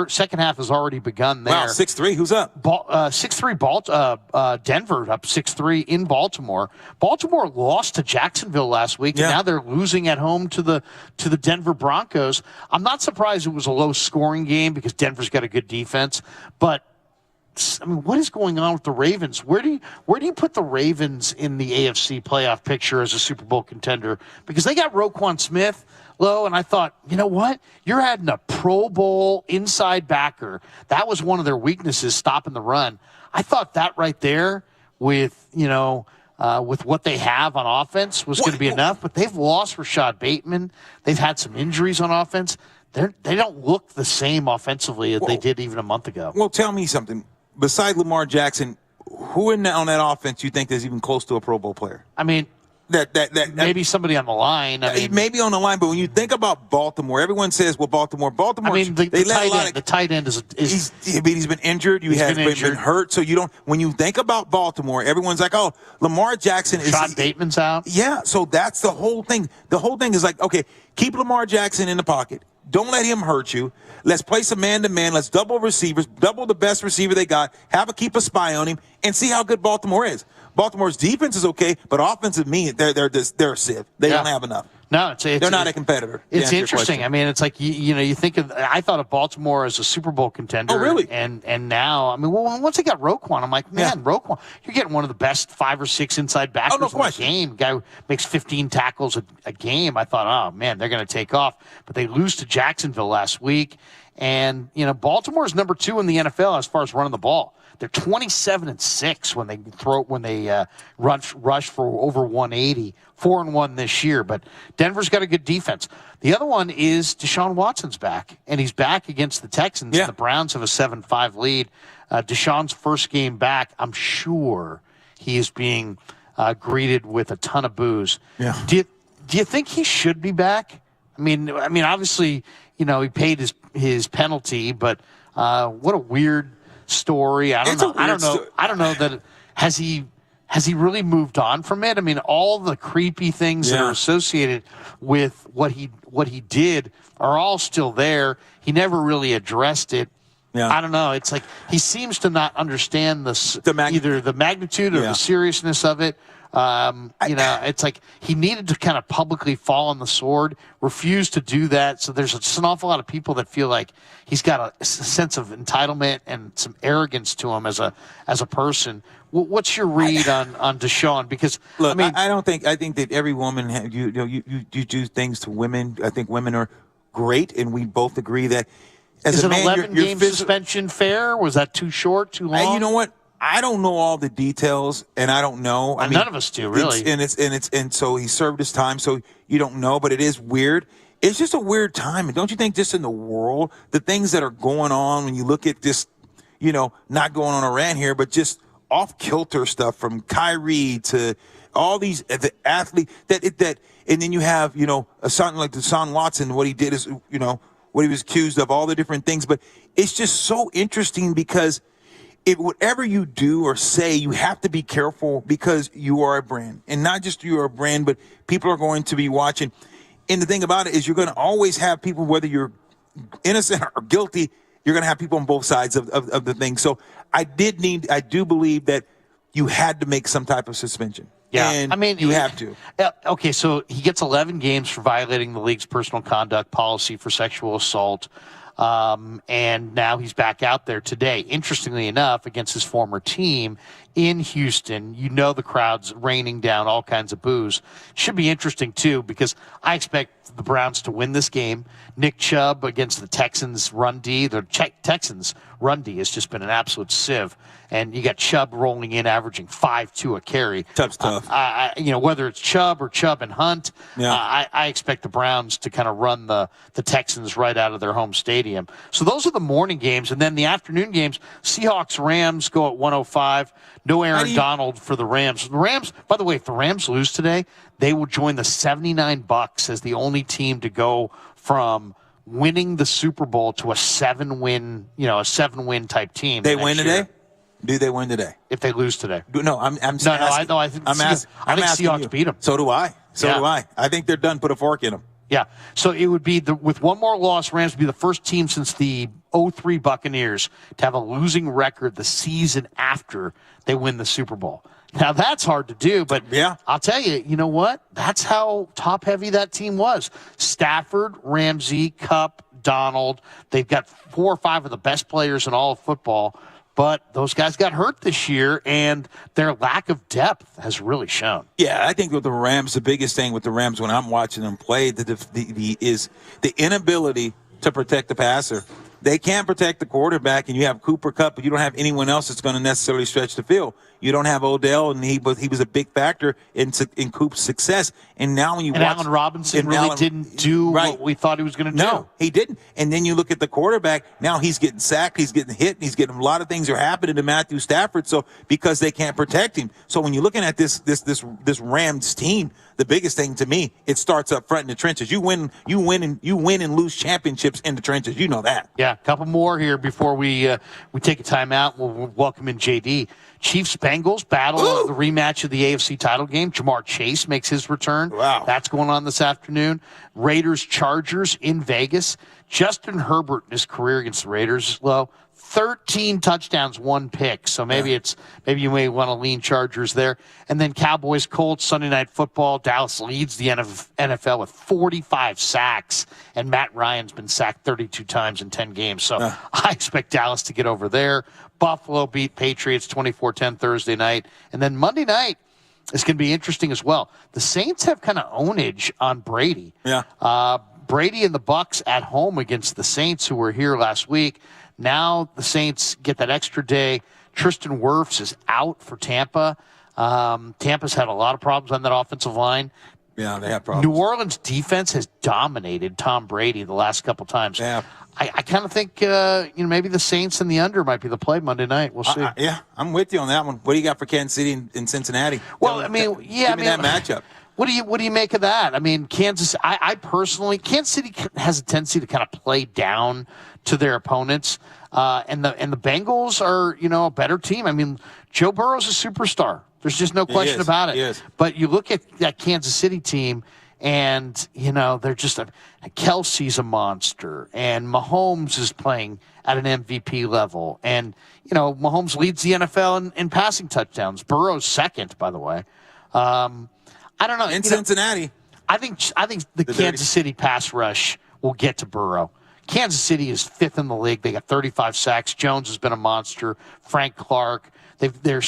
second half has already begun there. Wow, 6-3. Who's up? 6-3. Denver up 6-3 in Baltimore. Baltimore lost to Jacksonville last week, and now they're losing at home to the Denver Broncos. I'm not surprised it was a low-scoring game because Denver's got a good defense, but what is going on with the Ravens? Where do you put the Ravens in the AFC playoff picture as a Super Bowl contender? Because they got Roquan Smith low, and I thought, you know what? You're adding a Pro Bowl inside backer. That was one of their weaknesses, stopping the run. I thought that right there with with what they have on offense was going to be enough. But they've lost Rashad Bateman. They've had some injuries on offense. They don't look the same offensively as they did even a month ago. Well, tell me something. Besides Lamar Jackson, who on that offense you think is even close to a Pro Bowl player? I mean, that maybe somebody on the line. I mean, maybe on the line, but when you think about Baltimore, everyone says, "Well, Baltimore." I mean, the tight end is he's been injured. He's been hurt. So you don't. When you think about Baltimore, everyone's like, "Oh, Lamar Jackson is." Rashad Bateman's out. Yeah, so that's the whole thing. The whole thing is like, okay, keep Lamar Jackson in the pocket. Don't let him hurt you. Let's play some man-to-man. Let's double receivers, double the best receiver they got, keep a spy on him, and see how good Baltimore is. Baltimore's defense is okay, but offensive they're a sieve. They don't have enough. No, they're not a competitor. It's interesting. I mean, it's like you think of. I thought of Baltimore as a Super Bowl contender. Oh, really? And now, I mean, once they got Roquan, I'm like, man, Roquan, you're getting one of the best 5 or 6 inside backers in the game. Guy who makes 15 tackles a game. I thought, oh man, they're going to take off. But they lose to Jacksonville last week, and Baltimore's number 2 in the NFL as far as running the ball. They're 27-6 when they rush for over 180, 4-1 this year. But Denver's got a good defense. The other one is Deshaun Watson's back, and he's back against the Texans. Yeah. The Browns have a 7-5 lead. Deshaun's first game back, I'm sure he is being greeted with a ton of boos. Yeah. Do you think he should be back? I mean, obviously, he paid his penalty, but what a weird story. I don't know that has he really moved on from it? I mean, all the creepy things that are associated with what he did are all still there. He never really addressed it. Yeah. I don't know. It's like he seems to not understand either the magnitude or the seriousness of it. It's like he needed to kind of publicly fall on the sword, refused to do that. So there's just an awful lot of people that feel like he's got a sense of entitlement and some arrogance to him as a person. What's your read on Deshaun? Because look, I think that every woman you do things to women. I think women are great, and we both agree that as is a man, an 11-game suspension fair? Was that too short, too long? You know what? I don't know all the details, and I don't know. I mean, none of us do, really. And so he served his time, so you don't know. But it is weird. It's just a weird time, and don't you think? Just in the world, the things that are going on when you look at this, not going on a rant here, but just off kilter stuff from Kyrie to all these the athletes that, and then you have something like Deshaun Watson. What he did is what he was accused of, all the different things. But it's just so interesting because. Whatever you do or say, you have to be careful because you are a brand. And not just you are a brand, but people are going to be watching. And the thing about it is you're going to always have people, whether you're innocent or guilty, you're going to have people on both sides of the thing. So I do believe that you had to make some type of suspension. Yeah, and you have to. Okay, so he gets 11 games for violating the league's personal conduct policy for sexual assault. And now he's back out there today. Interestingly enough, against his former team in Houston, the crowd's raining down all kinds of boos. Should be interesting, too, because I expect the Browns to win this game. Nick Chubb against the Texans' run D. The Texans' run D has just been an absolute sieve. And you got Chubb rolling in, averaging 5.2 a carry. Chubb's tough. Whether it's Chubb or Chubb and Hunt, I expect the Browns to kind of run the Texans right out of their home stadium. So those are the morning games. And then the afternoon games, Seahawks-Rams go at 105. No Aaron Donald for the Rams. The Rams, by the way, if the Rams lose today, they will join the 79 Bucks as the only team to go from winning the Super Bowl to a 7-win type team. They win today? Do they win today? If they lose today? No, I'm asking. I think Seahawks beat them. So do I. Do I. I think they're done. Put a fork in them. Yeah. So it would be with one more loss, Rams would be the first team since the 2003 Buccaneers to have a losing record the season after they win the Super Bowl. Now that's hard to do, but I'll tell you, you know what? That's how top heavy that team was. Stafford, Ramsey, Kupp, Donald. They've got 4 or 5 of the best players in all of football. But those guys got hurt this year, and their lack of depth has really shown. Yeah, I think with the Rams, the biggest thing with the Rams when I'm watching them play is the inability to protect the passer. They can't protect the quarterback, and you have Cooper Kupp, but you don't have anyone else that's going to necessarily stretch the field. You don't have Odell, and he was a big factor in Coop's success. And now when you watch Allen Robinson really didn't do what we thought he was going to do. No, he didn't. And then you look at the quarterback. Now he's getting sacked, he's getting hit, and he's getting a lot of things are happening to Matthew Stafford. So because they can't protect him. So when you're looking at this Rams team, the biggest thing to me, it starts up front in the trenches. You win and lose championships in the trenches. You know that. Yeah, a couple more here before we take a timeout. We'll welcome in JD. Chiefs-Bengals battle, the rematch of the AFC title game. Jamar Chase makes his return. Wow. That's going on this afternoon. Raiders-Chargers in Vegas. Justin Herbert in his career against the Raiders is low. 13 touchdowns, 1 pick. So maybe you may want to lean Chargers there. And then Cowboys-Colts, Sunday Night Football. Dallas leads the NFL with 45 sacks, and Matt Ryan's been sacked 32 times in 10 games. So I expect Dallas to get over there. Buffalo beat Patriots 24-10 Thursday night. And then Monday night is going to be interesting as well. The Saints have kind of ownage on Brady. Yeah. Brady and the Bucs at home against the Saints, who were here last week. Now the Saints get that extra day. Tristan Wirfs is out for Tampa. Tampa's had a lot of problems on that offensive line. Yeah, they have problems. New Orleans defense has dominated Tom Brady the last couple times. Yeah. I kind of think maybe the Saints and the under might be the play Monday night. We'll see. Yeah, I'm with you on that one. What do you got for Kansas City and Cincinnati? Well, Give me that matchup. What do you make of that? I mean, Kansas City has a tendency to kind of play down to their opponents, and the Bengals are a better team. I mean, Joe Burrow's a superstar. There's just no question about it. He is. But you look at that Kansas City team, and they're just Kelsey's a monster, and Mahomes is playing at an MVP level, and Mahomes leads the NFL in passing touchdowns. Burrow's second, by the way. I don't know. In Cincinnati. I think the Kansas City pass rush will get to Burrow. Kansas City is 5th in the league. They got 35 sacks. Jones has been a monster. Frank Clark. Their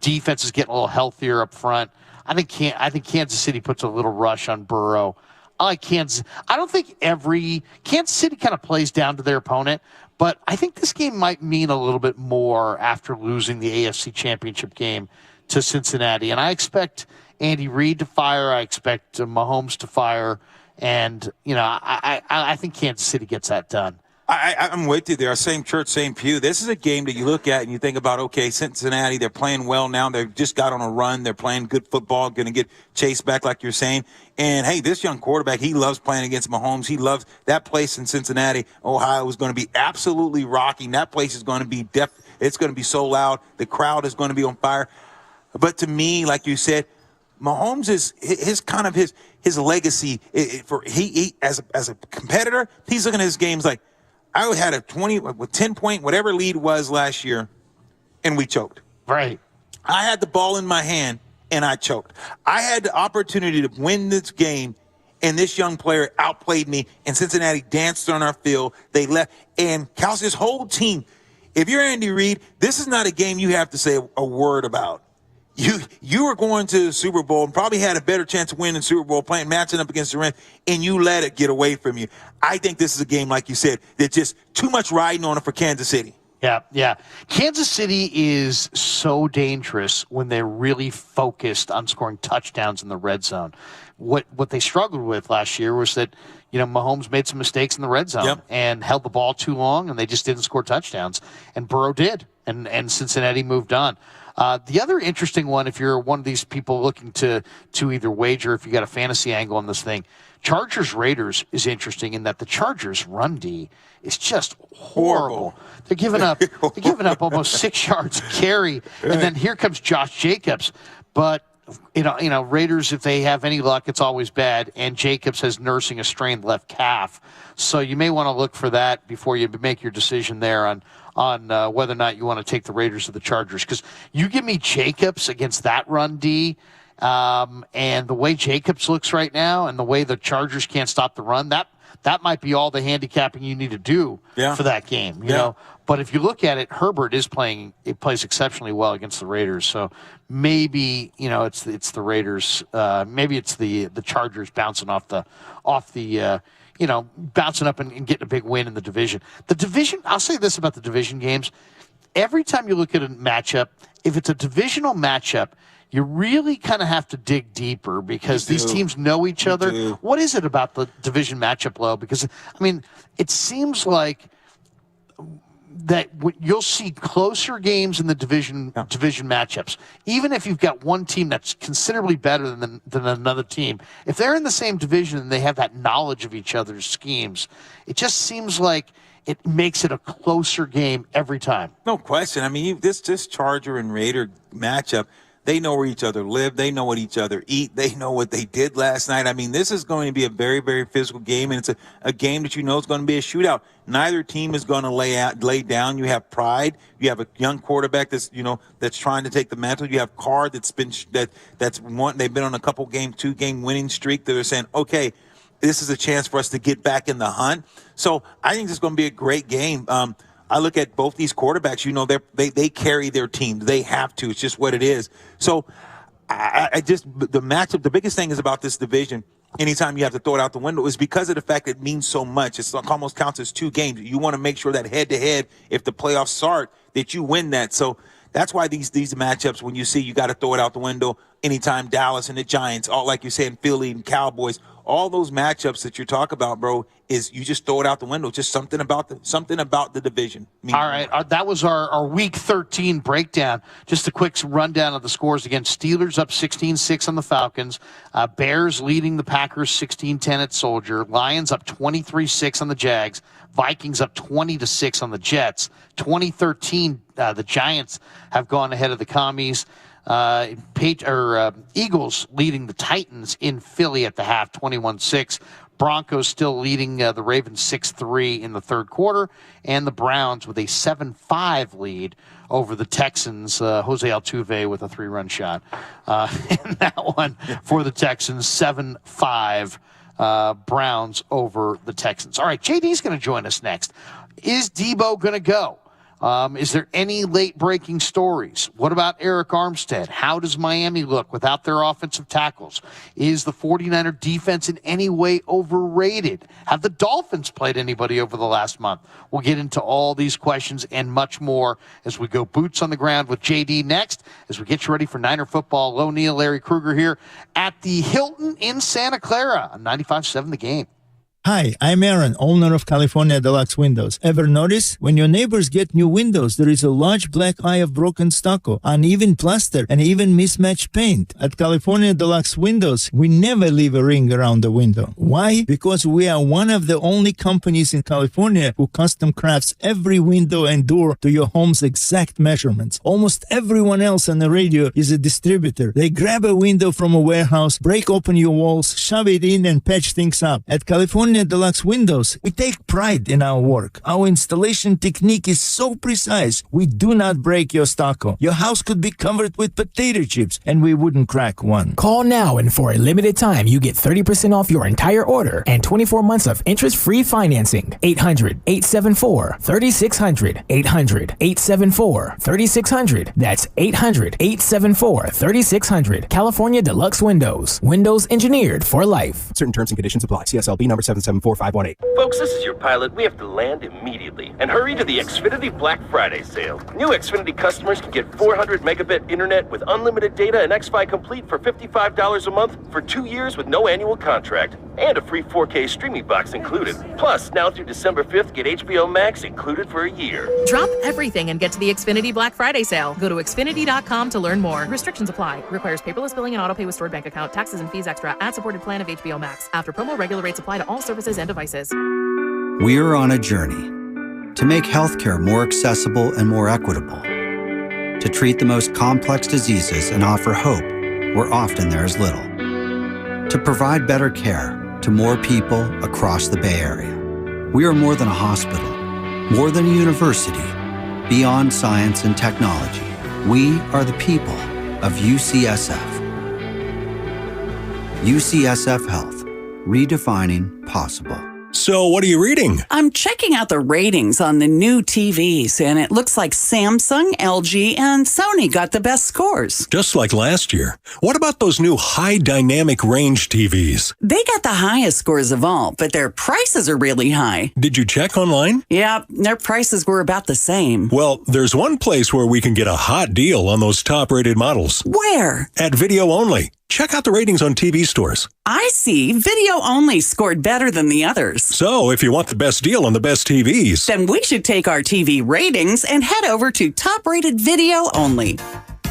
defense is getting a little healthier up front. I think Kansas City puts a little rush on Burrow. I like Kansas. I don't think Kansas City kind of plays down to their opponent, but I think this game might mean a little bit more after losing the AFC Championship game to Cincinnati. And I expect Andy Reid to fire. I expect Mahomes to fire. And, I think Kansas City gets that done. I'm with you there. Same church, same pew. This is a game that you look at and you think about, okay, Cincinnati, they're playing well now. They've just got on a run. They're playing good football, going to get chased back like you're saying. And, hey, this young quarterback, he loves playing against Mahomes. He loves that place in Cincinnati, Ohio, is going to be absolutely rocking. That place is going to be it's going to be so loud. The crowd is going to be on fire. But to me, like you said, Mahomes is his legacy as a competitor. He's looking at his games like, I had a 10-point, whatever lead was last year, and we choked. Right. I had the ball in my hand, and I choked. I had the opportunity to win this game, and this young player outplayed me, and Cincinnati danced on our field. They left, and Kelsey's whole team. If you're Andy Reid, this is not a game you have to say a word about. You were going to the Super Bowl and probably had a better chance of winning the Super Bowl matching up against the Rams, and you let it get away from you. I think this is a game, like you said, that's just too much riding on it for Kansas City. Yeah. Kansas City is so dangerous when they're really focused on scoring touchdowns in the red zone. What they struggled with last year was that, Mahomes made some mistakes in the red zone and held the ball too long, and they just didn't score touchdowns. And Burrow did, and Cincinnati moved on. The other interesting one, if you're one of these people looking to either wager, if you got a fantasy angle on this thing, Chargers-Raiders is interesting in that the Chargers' run D is just horrible. They're giving up almost 6 yards a carry, and then here comes Josh Jacobs. But Raiders, if they have any luck, it's always bad. And Jacobs has nursing a strained left calf, so you may want to look for that before you make your decision there on whether or not you want to take the Raiders or the Chargers. Because you give me Jacobs against that run D, and the way Jacobs looks right now, and the way the Chargers can't stop the run, that might be all the handicapping you need to do for that game. You know. But if you look at it, Herbert plays exceptionally well against the Raiders. So maybe it's the Raiders. Maybe it's the Chargers bouncing bouncing up and getting a big win in the division. The division. I'll say this about the division games: every time you look at a matchup, if it's a divisional matchup, you really kind of have to dig deeper because these teams know each other. What is it about the division matchup, Lo? Because, I mean, it seems like that you'll see closer games in the division matchups. Even if you've got one team that's considerably better than another team, if they're in the same division and they have that knowledge of each other's schemes, it just seems like it makes it a closer game every time. No question. I mean, this Charger and Raider matchup, they know where each other live. They know what each other eat. They know what they did last night. I mean, this is going to be a very, very physical game, and it's a game that you know is going to be a shootout. Neither team is going to lay down. You have pride. You have a young quarterback that's trying to take the mantle. You have Carr that's won. They've been on a couple two-game winning streak. They're saying, okay, this is a chance for us to get back in the hunt. So I think this is going to be a great game. I look at both these quarterbacks, they carry their team. They have to. It's just what it is. So the matchup, the biggest thing is about this division, anytime you have to throw it out the window, is because of the fact that it means so much. It almost counts as two games. You want to make sure that head-to-head, if the playoffs start, that you win that. So that's why these matchups, when you see you got to throw it out the window, anytime Dallas and the Giants, all like you said, Philly and Cowboys, all those matchups that you talk about, bro, is you just throw it out the window. Just something about the division. All right, that was our Week 13 breakdown. Just a quick rundown of the scores again. Steelers up 16-6 on the Falcons. Bears leading the Packers 16-10 at Soldier. Lions up 23-6 on the Jags. Vikings up 20-6 on the Jets. 2013, the Giants have gone ahead of the Commies. Eagles leading the Titans in Philly at the half, 21-6. Broncos still leading the Ravens 6-3 in the third quarter, and the Browns with a 7-5 lead over the Texans. Jose Altuve with a 3-run shot in that one for the Texans. 7-5 Browns over the Texans. All right, JD's going to join us next. Is Debo going to go? Is there any late-breaking stories? What about Eric Armstead? How does Miami look without their offensive tackles? Is the 49er defense in any way overrated? Have the Dolphins played anybody over the last month? We'll get into all these questions and much more as we go boots on the ground with JD next, as we get you ready for Niner football. Lo Neal, Larry Krueger here at the Hilton in Santa Clara on 95.7 The Game. Hi, I'm Aaron, owner of California Deluxe Windows. Ever notice? When your neighbors get new windows, there is a large black eye of broken stucco, uneven plaster, and even mismatched paint. At California Deluxe Windows, we never leave a ring around the window. Why? Because we are one of the only companies in California who custom crafts every window and door to your home's exact measurements. Almost everyone else on the radio is a distributor. They grab a window from a warehouse, break open your walls, shove it in, and patch things up. At California Deluxe Windows, we take pride in our work. Our installation technique is so precise, we do not break your stucco. Your house could be covered with potato chips, and we wouldn't crack one. Call now, and for a limited time, you get 30% off your entire order and 24 months of interest-free financing. 800-874-3600. 800-874-3600. That's 800-874-3600. California Deluxe Windows. Windows engineered for life. Certain terms and conditions apply. CSLB number 774518. Folks, this is your pilot. We have to land immediately. And hurry to the Xfinity Black Friday sale. New Xfinity customers can get 400 megabit internet with unlimited data and Xfi Complete for $55 a month for 2 years with no annual contract. And a free 4K streaming box included. Plus, now through December 5th, get HBO Max included for a year. Drop everything and get to the Xfinity Black Friday sale. Go to Xfinity.com to learn more. Restrictions apply. Requires paperless billing and autopay with stored bank account. Taxes and fees extra. Ad-supported plan of HBO Max. After promo, regular rates apply to all services and devices. We're on a journey to make healthcare more accessible and more equitable, to treat the most complex diseases and offer hope where often there is little, to provide better care to more people across the Bay Area. We are more than a hospital, more than a university, beyond science and technology. We are the people of UCSF. UCSF Health, redefining possible. So what are you reading? I'm checking out the ratings on the new TVs, and it looks like Samsung, LG, and Sony got the best scores. Just like last year. What about those new high dynamic range TVs? They got the highest scores of all, but their prices are really high. Did you check online? Yeah, their prices were about the same. Well, there's one place where we can get a hot deal on those top-rated models. Where? At Video Only. Check out the ratings on TV stores. I see. Video Only scored better than the others. So, if you want the best deal on the best TVs, then we should take our TV ratings and head over to top-rated Video Only.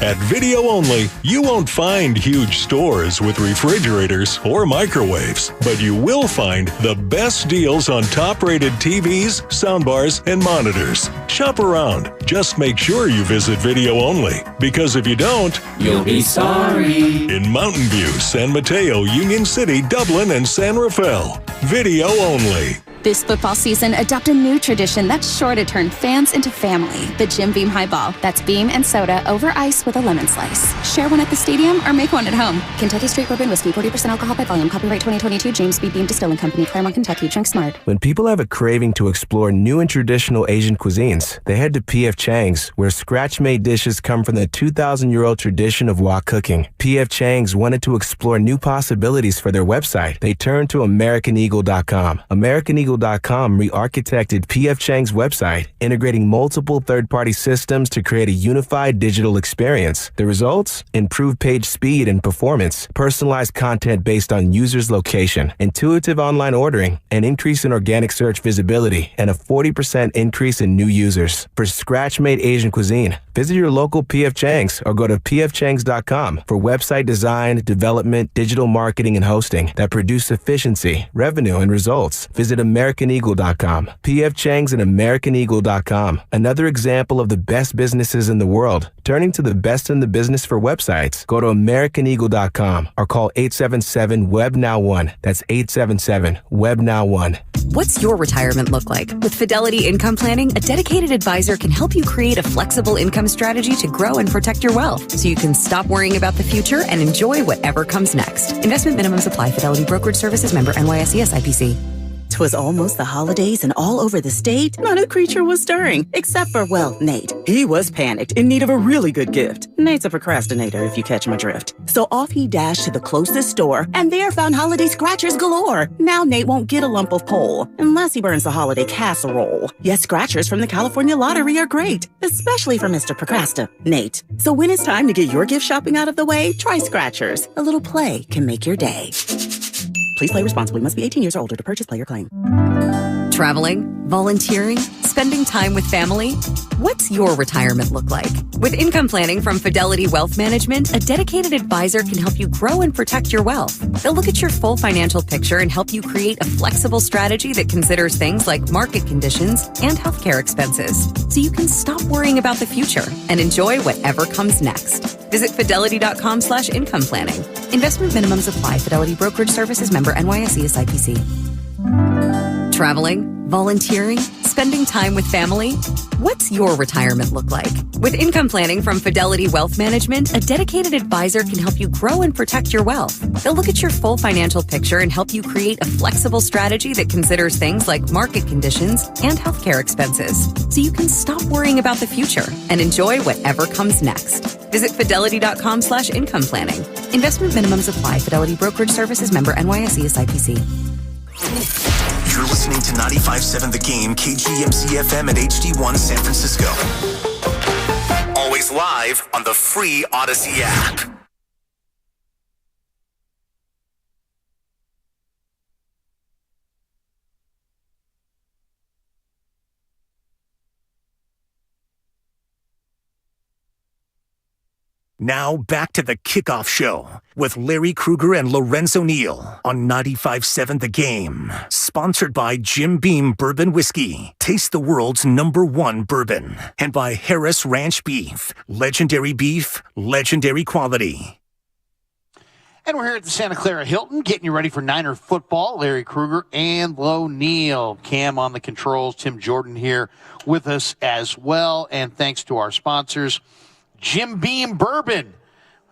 At Video Only, you won't find huge stores with refrigerators or microwaves, but you will find the best deals on top-rated TVs, soundbars, and monitors. Shop around. Just make sure you visit Video Only, because if you don't, you'll be sorry. In Mountain View, San Mateo, Union City, Dublin, and San Rafael. Video Only. This football season, adopt a new tradition that's sure to turn fans into family. The Jim Beam Highball. That's beam and soda over ice with a lemon slice. Share one at the stadium or make one at home. Kentucky Straight Bourbon Whiskey, 40% alcohol by volume. Copyright 2022, James B. Beam Distilling Company, Claremont, Kentucky. Drink smart. When people have a craving to explore new and traditional Asian cuisines, they head to P.F. Chang's, where scratch-made dishes come from the 2,000-year-old tradition of wok cooking. P.F. Chang's wanted to explore new possibilities for their website. They turned to AmericanEagle.com. AmericanEagle.com re-architected P.F. Chang's website, integrating multiple third-party systems to create a unified digital experience. The results? Improved page speed and performance, personalized content based on users' location, intuitive online ordering, an increase in organic search visibility, and a 40% increase in new users. For scratch-made Asian cuisine, visit your local P.F. Chang's or go to pfchangs.com for website design, development, digital marketing, and hosting that produce efficiency, revenue, and results. Visit AmericanEagle.com. P.F. Chang's and AmericanEagle.com. Another example of the best businesses in the world, turning to the best in the business for websites. Go to AmericanEagle.com or call 877-WEB-NOW1. That's 877-WEB-NOW1. What's your retirement look like? With Fidelity Income Planning, a dedicated advisor can help you create a flexible income strategy to grow and protect your wealth, so you can stop worrying about the future and enjoy whatever comes next. Investment minimums apply. Fidelity Brokerage Services, member NYSE SIPC. 'Twas almost the holidays, and all over the state, not a creature was stirring, except for, well, Nate. He was panicked, in need of a really good gift. Nate's a procrastinator, if you catch my drift. So off he dashed to the closest store, and there found holiday scratchers galore. Now Nate won't get a lump of coal, unless he burns the holiday casserole. Yes, scratchers from the California Lottery are great, especially for Mr. Procrastinate. So when it's time to get your gift shopping out of the way, try scratchers. A little play can make your day. Please play responsibly. Must be 18 years or older to purchase player claim. Traveling, volunteering, spending time with family. What's your retirement look like? With income planning from Fidelity Wealth Management, a dedicated advisor can help you grow and protect your wealth. They'll look at your full financial picture and help you create a flexible strategy that considers things like market conditions and healthcare expenses, so you can stop worrying about the future and enjoy whatever comes next. Visit fidelity.com/income planning. Investment minimums apply. Fidelity Brokerage Services, member NYSE SIPC. Traveling, volunteering, spending time with family. What's your retirement look like? With income planning from Fidelity Wealth Management, a dedicated advisor can help you grow and protect your wealth. They'll look at your full financial picture and help you create a flexible strategy that considers things like market conditions and healthcare expenses, so you can stop worrying about the future and enjoy whatever comes next. Visit fidelity.com/income planning. Investment minimums apply. Fidelity Brokerage Services, member NYSE SIPC. You're listening to 95.7 The Game, KGMC FM at HD1 San Francisco. Always live on the free Odyssey app. Now back to the kickoff show with Larry Krueger and Lorenzo Neal on 95.7 The Game. Sponsored by Jim Beam Bourbon Whiskey. Taste the world's #1 bourbon. And by Harris Ranch Beef. Legendary beef, legendary quality. And we're here at the Santa Clara Hilton, getting you ready for Niner football. Larry Krueger and Lo Neal. Cam on the controls. Tim Jordan here with us as well. And thanks to our sponsors, Jim Beam Bourbon.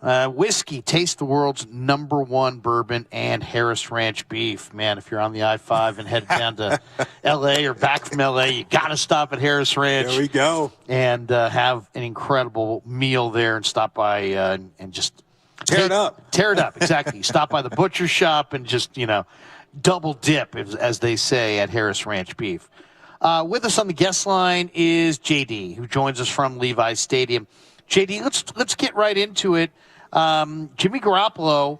Whiskey, taste the world's #1 bourbon and Harris Ranch beef. Man, if you're on the I-5 and head down to L.A. or back from L.A., you got to stop at Harris Ranch. There we go. And have an incredible meal there and stop by and just tear it up. Tear it up, exactly. Stop by the butcher shop and just, double dip, as they say, at Harris Ranch beef. With us on the guest line is JD, who joins us from Levi's Stadium. JD, let's get right into it. Jimmy Garoppolo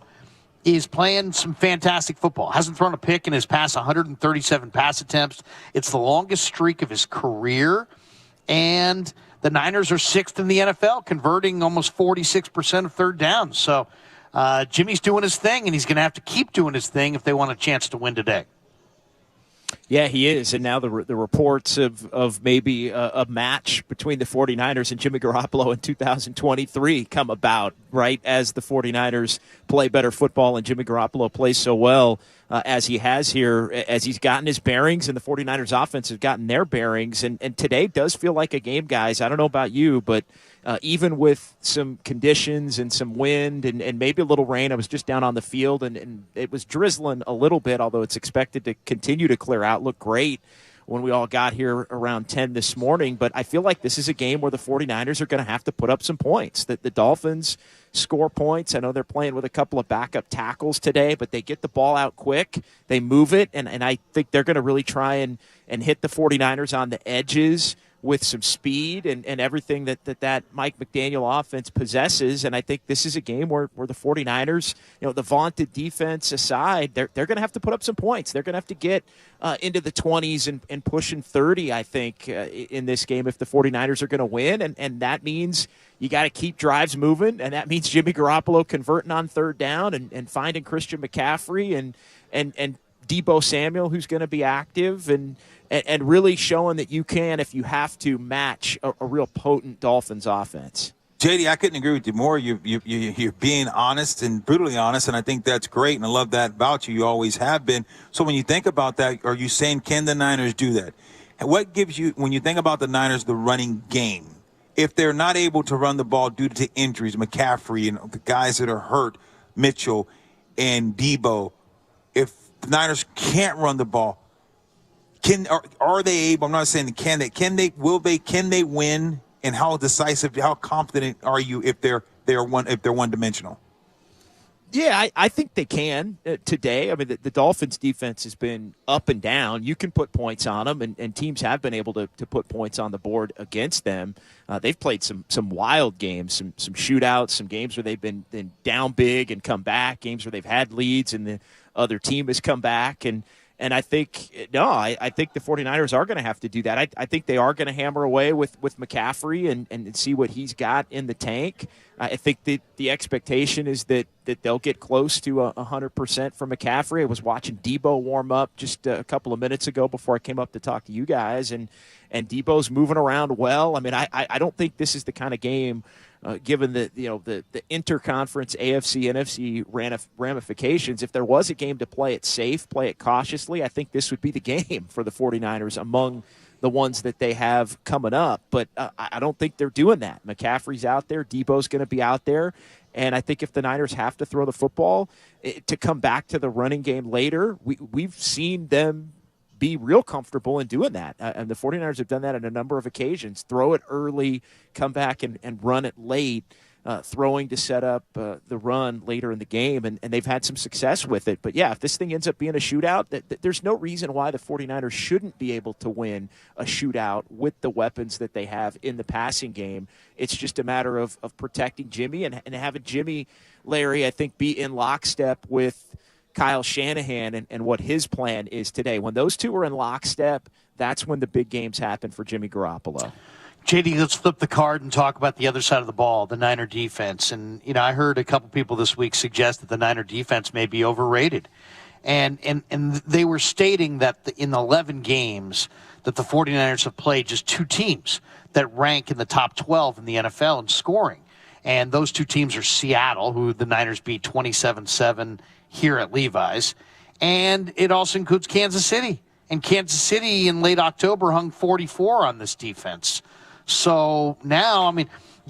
is playing some fantastic football. Hasn't thrown a pick in his past 137 pass attempts. It's the longest streak of his career. And the Niners are 6th in the NFL, converting almost 46% of third downs. So Jimmy's doing his thing, and he's going to have to keep doing his thing if they want a chance to win today. Yeah, he is. And now the reports of maybe a match between the 49ers and Jimmy Garoppolo in 2023 come about, right, as the 49ers play better football and Jimmy Garoppolo plays so well as he has here, as he's gotten his bearings and the 49ers offense has gotten their bearings. And today does feel like a game, guys. I don't know about you, but even with some conditions and some wind and maybe a little rain, I was just down on the field and it was drizzling a little bit, although it's expected to continue to clear out. Looked great when we all got here around 10 this morning. But I feel like this is a game where the 49ers are going to have to put up some points. The Dolphins score points. I know they're playing with a couple of backup tackles today, but they get the ball out quick. They move it, and I think they're going to really try and hit the 49ers on the edges with some speed and everything that Mike McDaniel offense possesses. And I think this is a game where the 49ers, the vaunted defense aside, they're going to have to put up some points. They're going to have to get into the 20s and pushing 30, I think, in this game if the 49ers are going to win. And that means you got to keep drives moving, and that means Jimmy Garoppolo converting on third down and finding Christian McCaffrey and Deebo Samuel, who's going to be active, and really showing that you can, if you have to, match a real potent Dolphins offense. JD, I couldn't agree with you more. You're being honest and brutally honest, and I think that's great, and I love that about you. You always have been. So when you think about that, are you saying, can the Niners do that? What gives you, when you think about the Niners, the running game? If they're not able to run the ball due to injuries, McCaffrey and the guys that are hurt, Mitchell and Deebo, if the Niners can't run the ball, are they able? I'm not saying can they win? And how decisive, how confident are you if they're one-dimensional? Yeah, I think they can today. I mean, the Dolphins' defense has been up and down. You can put points on them, and teams have been able to put points on the board against them. They've played some wild games, some shootouts, some games where they've been down big and come back, games where they've had leads and the other team has come back. And I think, I think the 49ers are going to have to do that. I think they are going to hammer away with McCaffrey and see what he's got in the tank. I think the expectation is that they'll get close to 100% from McCaffrey. I was watching Deebo warm up just a couple of minutes ago before I came up to talk to you guys, and Deebo's moving around well. I mean, I don't think this is the kind of game, given the interconference AFC, NFC ramifications, if there was a game to play it safe, play it cautiously, I think this would be the game for the 49ers among the ones that they have coming up. But I don't think they're doing that. McCaffrey's out there. Deebo's going to be out there. And I think if the Niners have to throw the football to come back to the running game later, we've seen them be real comfortable in doing that. And the 49ers have done that on a number of occasions. Throw it early, come back and run it late, throwing to set up the run later in the game. And they've had some success with it. But, yeah, if this thing ends up being a shootout, there's no reason why the 49ers shouldn't be able to win a shootout with the weapons that they have in the passing game. It's just a matter of protecting Jimmy and having Jimmy, Larry, I think, be in lockstep with Kyle Shanahan and what his plan is today. When those two are in lockstep, that's when the big games happen for Jimmy Garoppolo. JD, let's flip the card and talk about the other side of the ball, the Niner defense. And, I heard a couple people this week suggest that the Niner defense may be overrated. And they were stating that in 11 games that the 49ers have played just two teams that rank in the top 12 in the NFL in scoring. And those two teams are Seattle, who the Niners beat 27-7 here at Levi's, and it also includes Kansas City. And Kansas City in late October hung 44 on this defense. So now,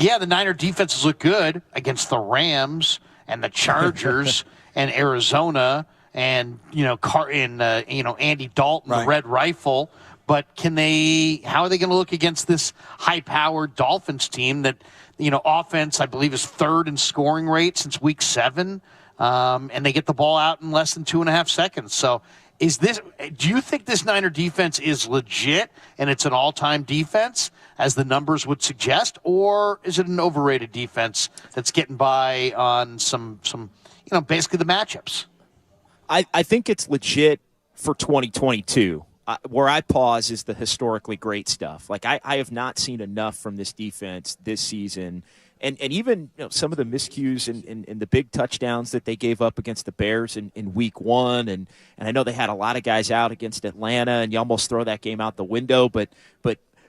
Yeah, the Niner defenses look good against the Rams and the Chargers and Arizona and Andy Dalton, the Red Rifle. But how are they going to look against this high-powered Dolphins team that, offense, I believe, is third in scoring rate since week 7, and they get the ball out in less than 2.5 seconds. So do you think this Niner defense is legit and it's an all-time defense, as the numbers would suggest, or is it an overrated defense that's getting by on some basically the matchups? I think it's legit for 2022. Where I pause is the historically great stuff. Like, I have not seen enough from this defense this season. And even some of the miscues and the big touchdowns that they gave up against the Bears in week 1. And I know they had a lot of guys out against Atlanta, and you almost throw that game out the window. But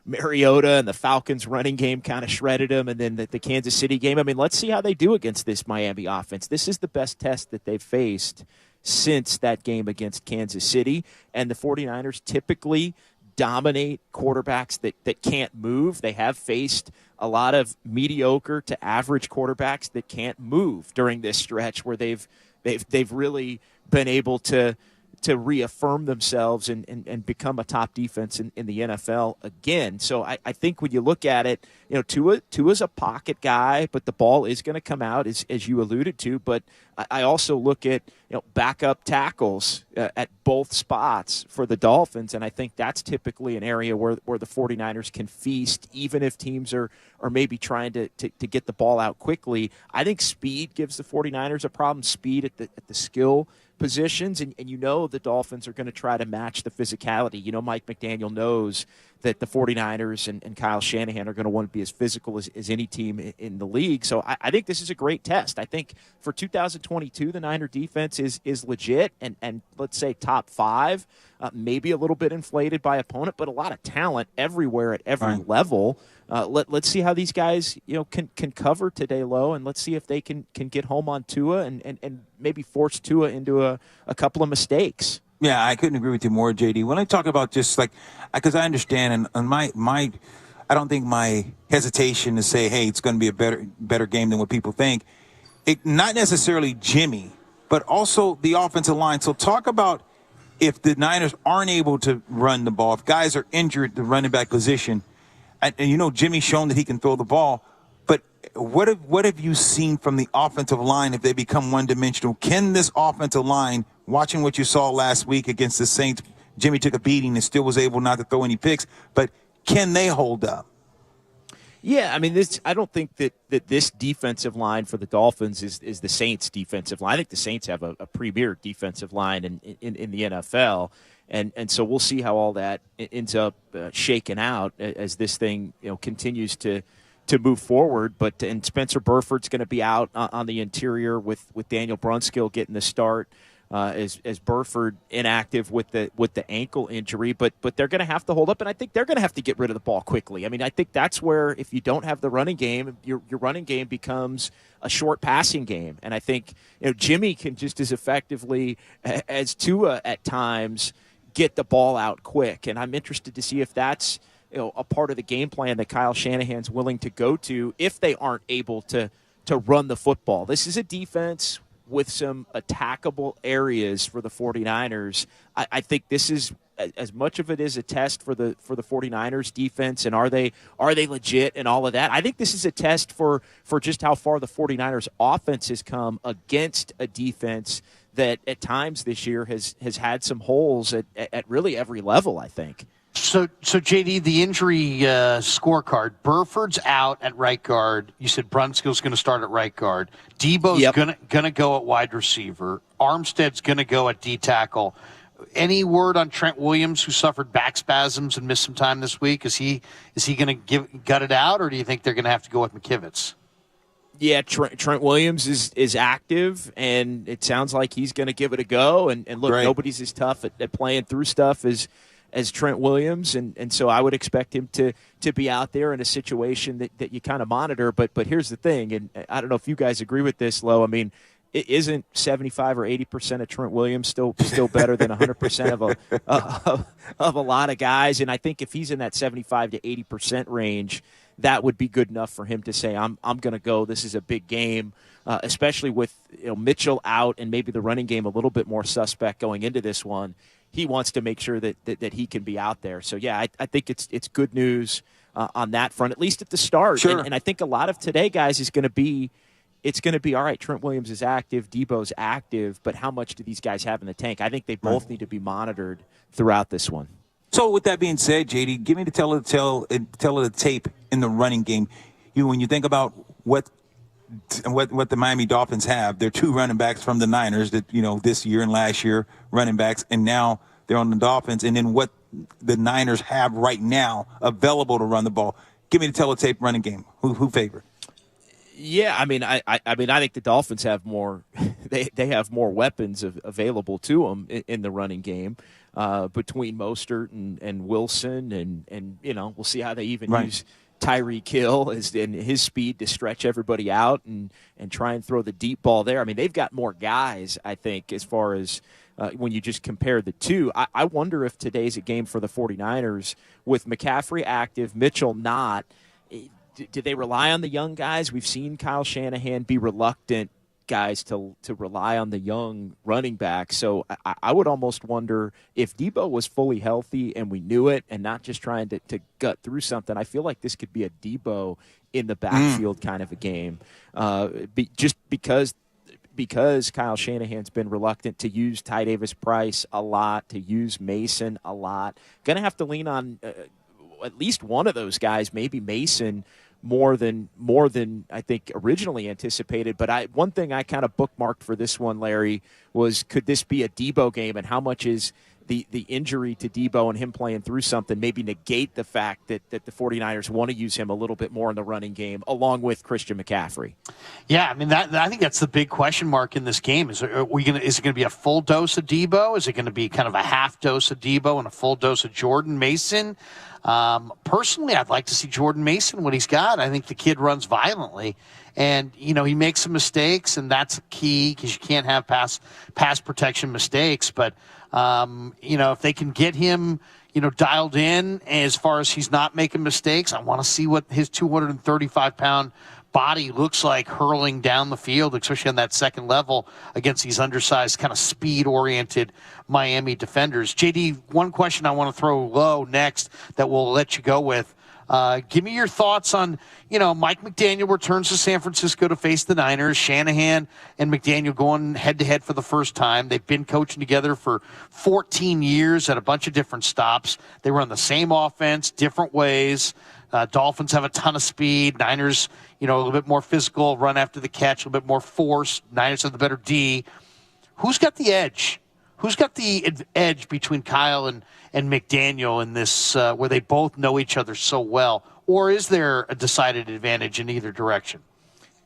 Mariota and the Falcons running game kind of shredded them. And then the Kansas City game. I mean, let's see how they do against this Miami offense. This is the best test that they've faced since that game against Kansas City. And the 49ers typically dominate quarterbacks that can't move. They have faced a lot of mediocre to average quarterbacks that can't move during this stretch, where they've really been able to reaffirm themselves and become a top defense in the NFL again. So I think when you look at it, Tua's a pocket guy, but the ball is going to come out, as you alluded to. But I also look at backup tackles at both spots for the Dolphins, and I think that's typically an area where the 49ers can feast, even if teams are maybe trying to get the ball out quickly. I think speed gives the 49ers a problem, speed at the skill positions, and the Dolphins are going to try to match the physicality. Mike McDaniel knows that the 49ers and Kyle Shanahan are going to want to be as physical as any team in the league. So I think this is a great test. I think for 2022, the Niner defense is legit and let's say top 5, maybe a little bit inflated by opponent, but a lot of talent everywhere at every level. Let's see how these guys can cover today, Lo, and let's see if they can get home on Tua and maybe force Tua into a couple of mistakes. Yeah, I couldn't agree with you more, JD. When I talk about just because I understand, and my I don't think my hesitation to say, hey, it's going to be a better game than what people think, not necessarily Jimmy, but also the offensive line. So talk about if the Niners aren't able to run the ball, if guys are injured at the running back position, and Jimmy's shown that he can throw the ball, but what have you seen from the offensive line if they become one-dimensional? Can this offensive line, watching what you saw last week against the Saints, Jimmy took a beating and still was able not to throw any picks, but can they hold up? Yeah, I mean, I don't think that this defensive line for the Dolphins is the Saints' defensive line. I think the Saints have a premier defensive line in the NFL, and so we'll see how all that ends up shaken out as this thing continues to move forward. And Spencer Burford's going to be out on the interior with Daniel Brunskill getting the start. As Burford inactive with the ankle injury, but they're going to have to hold up, and I think they're going to have to get rid of the ball quickly. I mean, I think that's where if you don't have the running game, your running game becomes a short passing game, and I think Jimmy can just as effectively as Tua at times get the ball out quick, and I'm interested to see if that's a part of the game plan that Kyle Shanahan's willing to go to if they aren't able to run the football. This is a defense with some attackable areas for the 49ers. I think this is as much of it is a test for the 49ers defense, and are they legit and all of that. I think this is a test for just how far the 49ers offense has come against a defense that at times this year has had some holes at really every level, I think. So JD, the injury scorecard, Burford's out at right guard. You said Brunskill's going to start at right guard. Debo's going to go at wide receiver. Armstead's going to go at D tackle. Any word on Trent Williams, who suffered back spasms and missed some time this week? Is he going to gut it out, or do you think they're going to have to go with McKivitz? Yeah, Trent Williams is active, and it sounds like he's going to give it a go. And look, nobody's as tough at playing through stuff as Trent Williams, and so I would expect him to be out there in a situation that you kind of monitor. But here's the thing, and I don't know if you guys agree with this, Lo. I mean, it isn't 75 or 80% of Trent Williams still better than 100% of a lot of guys? And I think if he's in that 75 to 80% range, that would be good enough for him to say, I'm going to go. This is a big game, especially with Mitchell out and maybe the running game a little bit more suspect going into this one. He wants to make sure that he can be out there. So, yeah, I think it's good news on that front, at least at the start. Sure. And I think a lot of today, guys, is going to be all right, Trent Williams is active, Debo's active, but how much do these guys have in the tank? I think they both need to be monitored throughout this one. So with that being said, JD, give me the tell of the tape in the running game. When you think about what the Miami Dolphins have, they're 2 running backs from the Niners that, this year and last year running backs, and now they're on the Dolphins, and then what the Niners have right now available to run the ball. Give me the tell of the tape running game. Who favored? Yeah, I mean, I think the Dolphins have more. They have more weapons available to them in the running game between Mostert and Wilson, and we'll see how they even use Tyreek Hill and his speed to stretch everybody out and try and throw the deep ball there. I mean, they've got more guys, I think, as far as when you just compare the two. I wonder if today's a game for the 49ers with McCaffrey active, Mitchell not. Do they rely on the young guys? We've seen Kyle Shanahan be reluctant, guys, to rely on the young running back. So I would almost wonder if Debo was fully healthy and we knew it and not just trying to gut through something. I feel like this could be a Debo in the backfield kind of a game, just because Kyle Shanahan's been reluctant to use Ty Davis-Price a lot, to use Mason a lot. Going to have to lean on at least one of those guys, maybe Mason, more than I think originally anticipated. But one thing I kind of bookmarked for this one, Larry, was could this be a Debo game, and how much is the injury to Debo and him playing through something maybe negate the fact that the 49ers want to use him a little bit more in the running game along with Christian McCaffrey? Yeah, I mean, I think that's the big question mark in this game. Is it going to be a full dose of Debo? Is it going to be kind of a half dose of Debo and a full dose of Jordan Mason? Personally, I'd like to see Jordan Mason, what he's got. I think the kid runs violently, and he makes some mistakes, and that's key because you can't have pass protection mistakes. But if they can get him dialed in as far as he's not making mistakes, I want to see what his 235-pound body looks like hurling down the field, especially on that second level against these undersized, kind of speed-oriented Miami defenders. JD, one question I want to throw low next that we'll let you go with. Give me your thoughts on, Mike McDaniel returns to San Francisco to face the Niners. Shanahan and McDaniel going head-to-head for the first time. They've been coaching together for 14 years at a bunch of different stops. They run the same offense, different ways. Dolphins have a ton of speed. Niners, a little bit more physical, run after the catch, a little bit more force. Niners have the better D. Who's got the edge? Who's got the edge between Kyle and McDaniel in this where they both know each other so well? Or is there a decided advantage in either direction?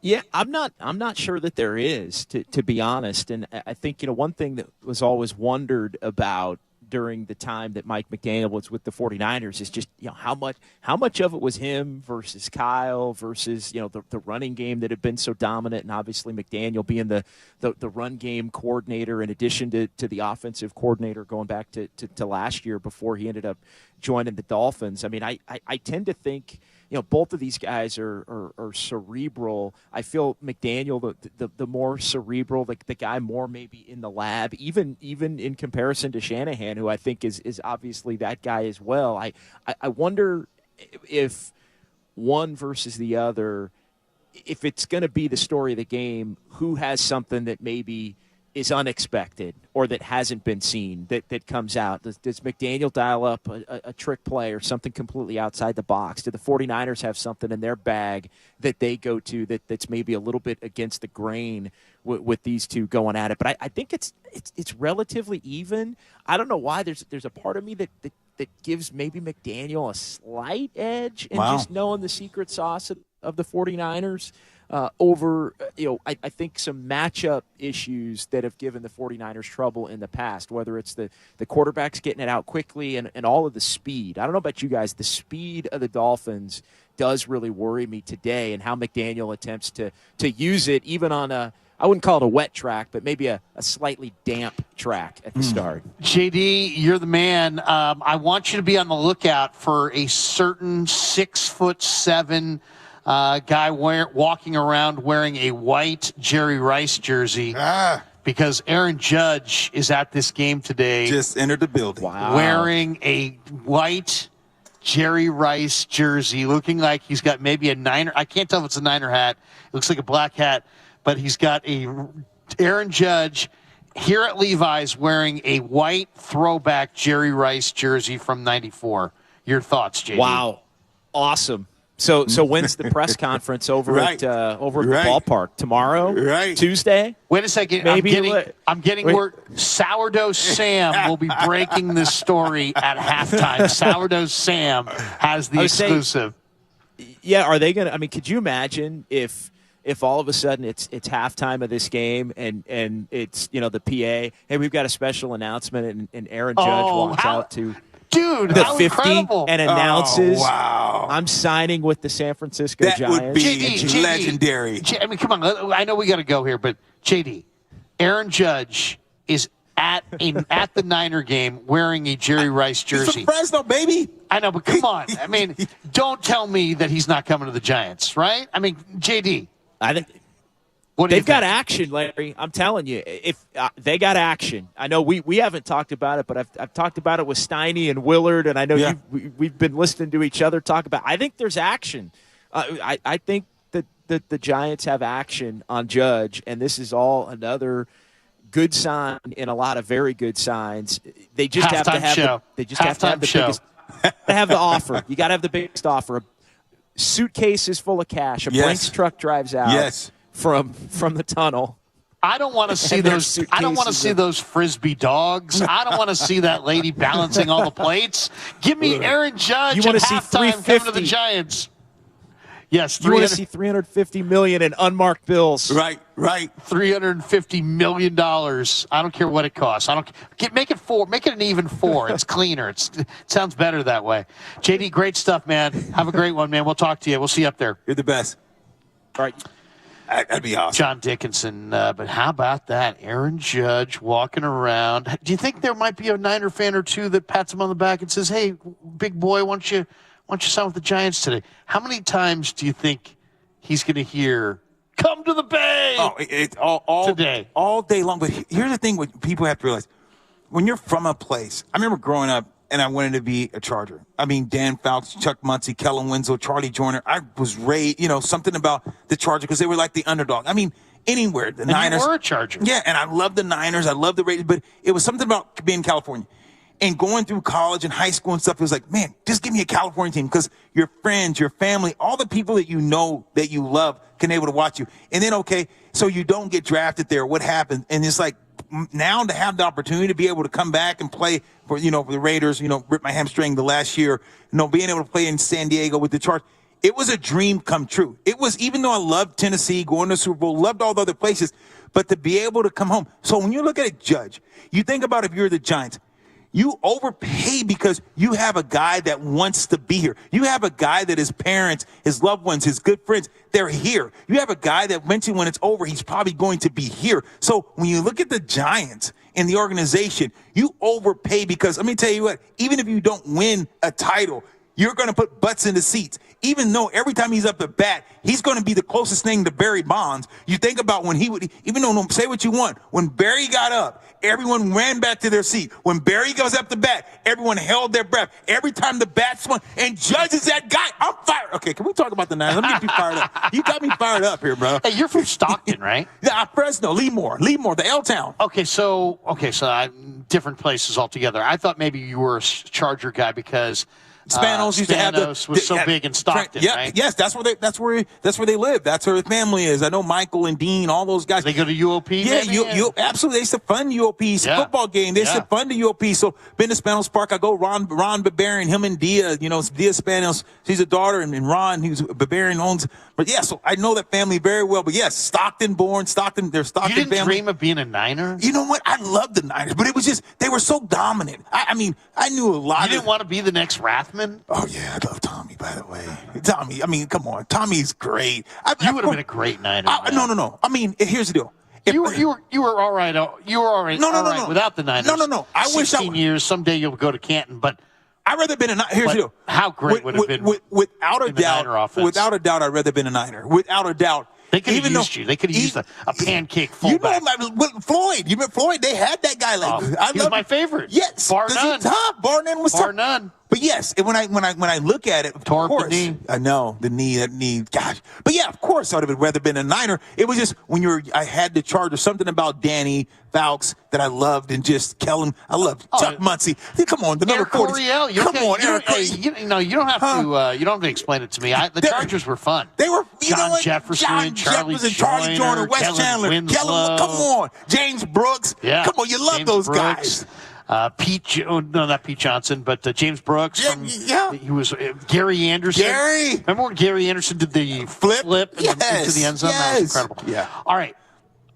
Yeah, I'm not sure that there is, to be honest. And I think, one thing that was always wondered about during the time that Mike McDaniel was with the 49ers is just, how much of it was him versus Kyle versus, the running game that had been so dominant, and obviously McDaniel being the run game coordinator in addition to the offensive coordinator going back to last year before he ended up joining the Dolphins. I mean, I tend to think, both of these guys are cerebral. I feel McDaniel, the more cerebral, the guy more maybe in the lab, even in comparison to Shanahan, who I think is obviously that guy as well. I wonder if one versus the other, if it's going to be the story of the game, who has something that maybe is unexpected or that hasn't been seen that comes out. Does McDaniel dial up a trick play or something completely outside the box? Do the 49ers have something in their bag that they go to that's maybe a little bit against the grain with these two going at it? But I think it's relatively even. I don't know why. There's a part of me that gives maybe McDaniel a slight edge in just knowing the secret sauce of the 49ers. Over, I think some matchup issues that have given the 49ers trouble in the past, whether it's the quarterbacks getting it out quickly and all of the speed. I don't know about you guys. The speed of the Dolphins does really worry me today, and how McDaniel attempts to use it even on a I wouldn't call it a wet track, but maybe a slightly damp track at the start. JD, you're the man. I want you to be on the lookout for a certain 6'7" guy walking around wearing a white Jerry Rice jersey. Because Aaron Judge is at this game today. Just entered the building. Wow. Wearing a white Jerry Rice jersey, looking like he's got maybe a Niner. I can't tell if it's a Niner hat. It looks like a black hat, but he's got a Aaron Judge here at Levi's wearing a white throwback Jerry Rice jersey from '94. Your thoughts, JD? Wow. Awesome. So when's the press conference over at the ballpark? Tomorrow? Right. Tuesday? Wait a second. Maybe I'm getting word Sourdough Sam will be breaking this story at halftime. Sourdough Sam has the exclusive. Yeah, are they going to – I mean, could you imagine if all of a sudden it's halftime of this game and it's, the PA, hey, we've got a special announcement and Aaron Judge walks out to – Dude, the how 50 incredible. And announces, wow. I'm signing with the San Francisco Giants. That would be legendary. I mean, come on. I know we got to go here, but JD, Aaron Judge is at the Niner game wearing a Jerry Rice jersey. He's from Fresno, baby. I know, but come on. I mean, don't tell me that he's not coming to the Giants, right? I mean, JD. I think they've got action, Larry. I'm telling you, if they got action. I know we haven't talked about it, but I've talked about it with Steiny and Willard, and I know we've been listening to each other talk about it. I think there's action. I think that the Giants have action on Judge, and this is all another good sign in a lot of very good signs. They just have to have the biggest. They have the offer. You got to have the biggest offer. A suitcase is full of cash. A Brinks truck drives out. Yes. From the tunnel. I don't want to see those. I don't want to see those frisbee dogs. I don't want to see that lady balancing all the plates. Give me Aaron Judge. You want to see $350 coming to the Giants? Yes, you want to see $350 million in unmarked bills. Right. $350 million. I don't care what it costs. Make it four. Make it an even four. It's cleaner. It sounds better that way. JD, great stuff, man. Have a great one, man. We'll talk to you. We'll see you up there. You're the best. All right. That'd be awesome. John Dickinson, but how about that? Aaron Judge walking around. Do you think there might be a Niner fan or two that pats him on the back and says, "Hey, big boy, why don't you sign with the Giants today?" How many times do you think he's going to hear, "Come to the Bay"? Oh, it's all today, all day long. But here's the thing: what people have to realize, when you're from a place. I remember growing up, and I wanted to be a Charger. I mean, Dan Fouts, Chuck Muncie, Kellen Winslow, Charlie Joyner. I was raised, something about the Charger because they were like the underdog. I mean, anywhere. The Niners. You were a Charger. Yeah, and I love the Niners. I love the Raiders. But it was something about being in California. And going through college and high school and stuff, it was like, man, just give me a California team because your friends, your family, all the people that you know that you love can able to watch you. And then, okay, so you don't get drafted there. What happened? And it's like, now to have the opportunity to be able to come back and play for the Raiders, ripped my hamstring the last year, being able to play in San Diego with the Chargers, it was a dream come true. It was, even though I loved Tennessee, going to the Super Bowl, loved all the other places, but to be able to come home. So when you look at a Judge, you think about if you're the Giants, you overpay because you have a guy that wants to be here. You have a guy that his parents, his loved ones, his good friends, they're here. You have a guy that eventually when it's over, he's probably going to be here. So when you look at the Giants in the organization, you overpay because, let me tell you what, even if you don't win a title, you're going to put butts in the seats. Even though every time he's up at bat, he's going to be the closest thing to Barry Bonds. You think about when he would, even though, say what you want, when Barry got up, everyone ran back to their seat. When Barry goes up the bat, everyone held their breath. Every time the bat swung, and Judge is that guy. I'm fired. Okay, can we talk about the Niners? Let me get you fired up. You got me fired up here, bro. Hey, you're from Stockton, right? Yeah, Fresno, Leamore, the L-Town. Okay, so different places altogether. I thought maybe you were a Charger guy because Spanos used to have was so big in Stockton, right? Yes, that's where they live. That's where his family is. I know Michael and Dean, all those guys. They go to UOP. Yeah, you absolutely. They used to fund UOP's football game. They used to fund the UOP. So been to Spanos Park. I go Ron Barbarian, him and Dia. Dia Spanos. She's a daughter, and Ron, who's Barbarian owns. But yeah, so I know that family very well. But yes, Stockton born, Stockton. They're Stockton family. You didn't family. dream of being a Niner? You know what? I love the Niners, but it was just they were so dominant. I mean, I knew a lot. You didn't want to be the next Rathman? Oh yeah, I love Tommy. By the way, Tommy. I mean, come on, Tommy's great. You would have been a great Niner. No. I mean, here's the deal. You were all right. You were all right. No. Without the Niners. No. I wish 16 years. Someday you'll go to Canton, but I'd rather been a Niner. Here's the deal. How great would it have been? Without a doubt. Without a doubt, I'd rather been a Niner. Without a doubt. They could have used you. They could have used a pancake fullback. Floyd. You remember Floyd? They had that guy. He was my favorite. Yes, bar none. Bar none was bar none. But yes, when I look at it, of course, the knee. I know that knee. Gosh, but yeah, of course, I would have rather been a Niner. It was just I had to charge or something about Danny Fouts that I loved, and just Kellen. I loved Chuck Muncie. Come on, the number 40. Come on, Eric. You don't have to. You don't have to explain it to me. The Chargers were fun. They were. John Jefferson, Charlie Joyner, Wes Chandler, Kellen. Come on, James Brooks. Yeah, come on, you love James those Brooks. guys. Not Pete Johnson, but James Brooks. He was Gary Anderson. Remember when Gary Anderson did the flip into the end zone? That was incredible. Yeah. All right.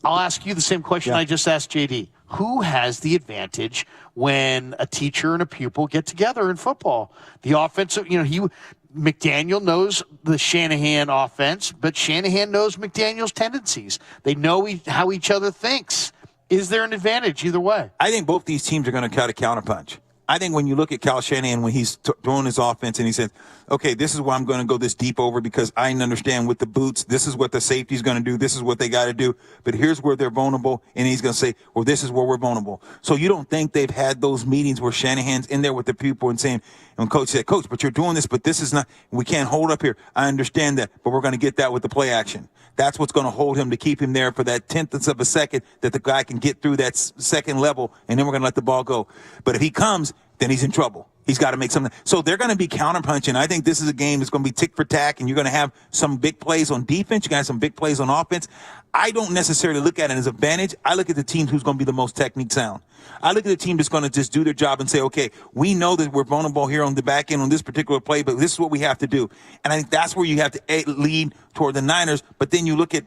I'll ask you the same question I just asked JD. Who has the advantage when a teacher and a pupil get together in football? The offensive, McDaniel knows the Shanahan offense, but Shanahan knows McDaniel's tendencies. They know how each other thinks. Is there an advantage either way? I think both these teams are going to cut a counterpunch. I think when you look at Kyle Shanahan, when he's throwing his offense and he says, okay, this is why I'm going to go this deep over, because I understand with the boots, this is what the safety's going to do. This is what they got to do. But here's where they're vulnerable. And he's going to say, well, this is where we're vulnerable. So you don't think they've had those meetings where Shanahan's in there with the pupil and saying, and coach said, coach, but you're doing this, but this is not, we can't hold up here. I understand that, but we're going to get that with the play action. That's what's going to hold him to keep him there for that tenth of a second that the guy can get through that second level, and then we're going to let the ball go. But if he comes, then he's in trouble. He's got to make something. So they're going to be counterpunching. I think this is a game that's going to be tick for tack, and you're going to have some big plays on defense. You're going to have some big plays on offense. I don't necessarily look at it as an advantage. I look at the team who's going to be the most technique sound. I look at the team that's going to just do their job and say, okay, we know that we're vulnerable here on the back end on this particular play, but this is what we have to do. And I think that's where you have to lead toward the Niners. But then you look at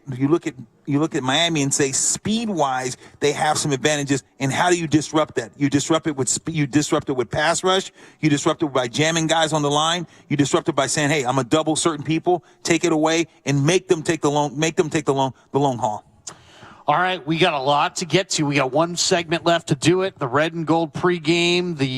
Miami and say, speed-wise, they have some advantages. And how do you disrupt that? You disrupt it with speed. You disrupt it with pass rush. You disrupt it by jamming guys on the line. You disrupt it by saying, hey, I'm going to double certain people, take it away, and make them take the long haul. All right, we got a lot to get to. We got one segment left to do it. The Red and Gold pregame, the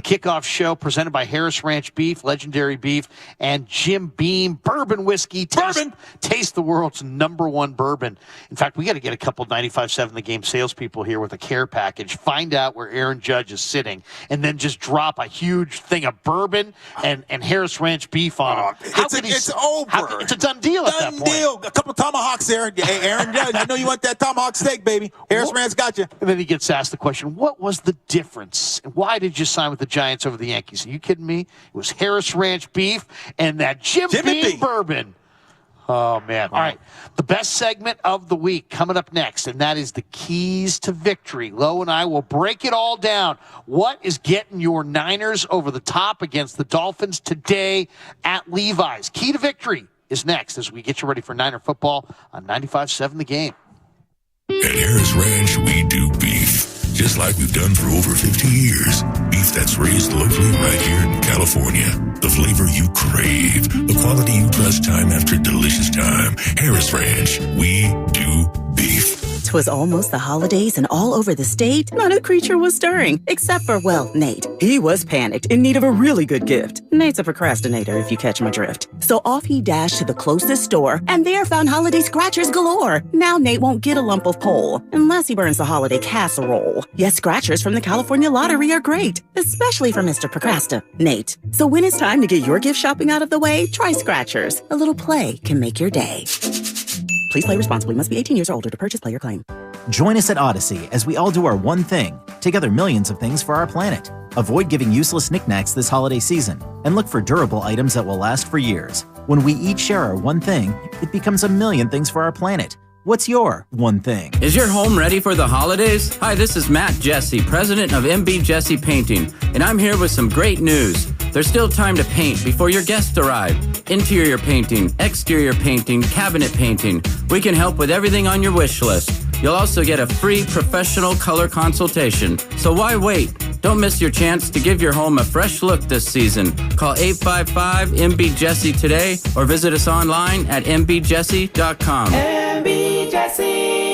kickoff show presented by Harris Ranch Beef, Legendary Beef, and Jim Beam Bourbon Whiskey. Taste the world's #1 bourbon. In fact, we got to get a couple 95.7 The Game salespeople here with a care package. Find out where Aaron Judge is sitting, and then just drop a huge thing of bourbon and Harris Ranch Beef on him. It's over. It's a done deal at that point. Deal. A couple tomahawks there, Aaron. I know you want that tomahawk steak, baby. Harris Ranch got you. And then he gets asked the question, what was the difference? Why did you sign with the Giants over the Yankees? Are you kidding me? It was Harris Ranch Beef and that Jim Beam bourbon. Oh, man. All right. The best segment of the week coming up next, and that is the keys to victory. Lo and I will break it all down. What is getting your Niners over the top against the Dolphins today at Levi's? Key to victory is next as we get you ready for Niner football on 95.7 The Game. At Harris Ranch, we do beef, just like we've done for over 50 years. Beef that's raised locally right here in California. The flavor you crave, the quality you trust time after delicious time. Harris Ranch, we do beef. 'Twas almost the holidays, and all over the state, not a creature was stirring, except for, well, Nate. He was panicked, in need of a really good gift. Nate's a procrastinator, if you catch my drift. So off he dashed to the closest store, and there found holiday scratchers galore. Now Nate won't get a lump of coal, unless he burns the holiday casserole. Yes, scratchers from the California Lottery are great, especially for Mr. Procrastinate. So when it's time to get your gift shopping out of the way, try scratchers. A little play can make your day. Please play responsibly. Must be 18 years or older to purchase player claim. Join us at Odyssey as we all do our one thing, together millions of things for our planet. Avoid giving useless knickknacks this holiday season and look for durable items that will last for years. When we each share our one thing, it becomes a million things for our planet. What's your one thing? Is your home ready for the holidays? Hi, this is Matt Jesse, president of MB Jesse Painting, and I'm here with some great news. There's still time to paint before your guests arrive. Interior painting, exterior painting, cabinet painting. We can help with everything on your wish list. You'll also get a free professional color consultation. So why wait? Don't miss your chance to give your home a fresh look this season. Call 855-MB-JESSE today or visit us online at mbjesse.com. MB Jesse.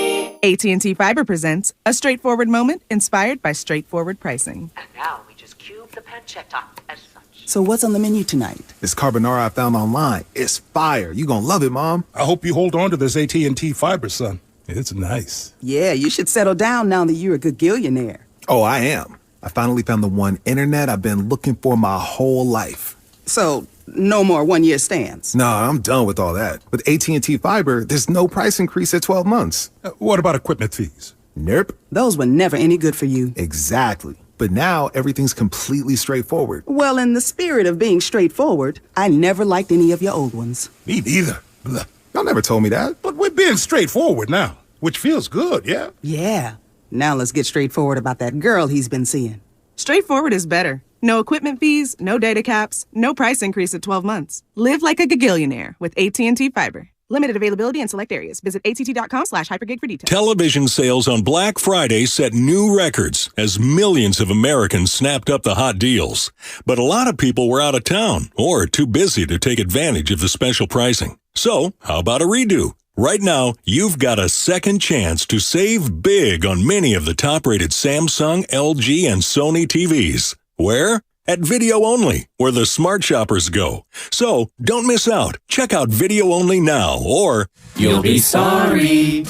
AT&T Fiber presents a straightforward moment inspired by straightforward pricing. And now we just cube the pancetta as such. So what's on the menu tonight? This carbonara I found online. It's fire. You gonna love it, Mom. I hope you hold on to this AT&T Fiber, son. It's nice. Yeah, you should settle down now that you're a gagillionaire. Oh, I am. I finally found the one internet I've been looking for my whole life. So, no more one-year stands? No, I'm done with all that. With AT&T Fiber, there's no price increase at 12 months. What about equipment fees? Nope. Those were never any good for you. Exactly. But now everything's completely straightforward. Well, in the spirit of being straightforward, I never liked any of your old ones. Me neither. Blah. Y'all never told me that. But we're being straightforward now, which feels good, yeah? Yeah. Now let's get straightforward about that girl he's been seeing. Straightforward is better. No equipment fees, no data caps, no price increase at 12 months. Live like a gagillionaire with AT&T Fiber. Limited availability in select areas. Visit att.com/hypergig for details. Television sales on Black Friday set new records as millions of Americans snapped up the hot deals. But a lot of people were out of town or too busy to take advantage of the special pricing. So, how about a redo? Right now, you've got a second chance to save big on many of the top-rated Samsung, LG, and Sony TVs. Where? At Video Only, where the smart shoppers go. So, don't miss out. Check out Video Only now, or you'll be sorry.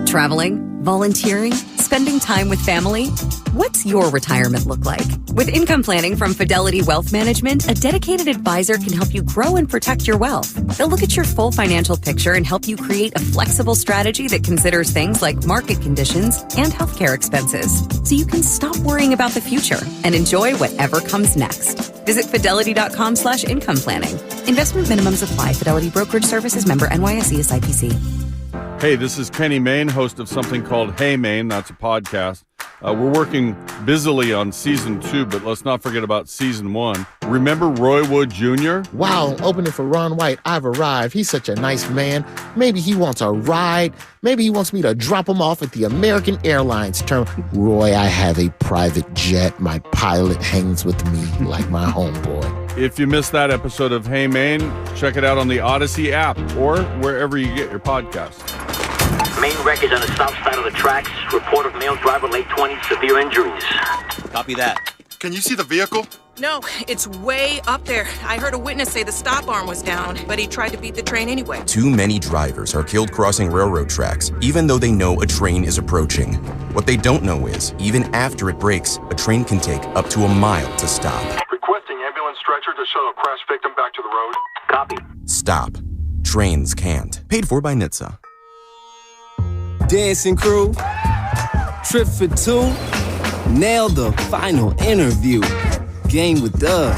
Traveling, volunteering, spending time with family. What's your retirement look like? With income planning from Fidelity Wealth Management, a dedicated advisor can help you grow and protect your wealth. They'll look at your full financial picture and help you create a flexible strategy that considers things like market conditions and healthcare expenses, so you can stop worrying about the future and enjoy whatever comes next. Visit fidelity.com/income planning. Investment minimums apply. Fidelity Brokerage Services, member NYSE SIPC. Hey, this is Kenny Mayne, host of something called Hey Mayne. That's a podcast. We're working busily on season 2, but let's not forget about season 1. Remember Roy Wood Jr.? Wow, opening for Ron White. I've arrived. He's such a nice man. Maybe he wants a ride. Maybe he wants me to drop him off at the American Airlines terminal. Roy, I have a private jet. My pilot hangs with me like my homeboy. If you missed that episode of Hey Mayne, check it out on the Odyssey app or wherever you get your podcasts. Main wreckage on the south side of the tracks. Report of male driver, late 20s, severe injuries. Copy that. Can you see the vehicle? No, it's way up there. I heard a witness say the stop arm was down, but he tried to beat the train anyway. Too many drivers are killed crossing railroad tracks, even though they know a train is approaching. What they don't know is, even after it breaks, a train can take up to a mile to stop. Requesting ambulance stretcher to shuttle crash victim back to the road. Copy. Stop. Trains can't. Paid for by NHTSA. Dancing crew, trip for 2, nailed the final interview. Game with Doug,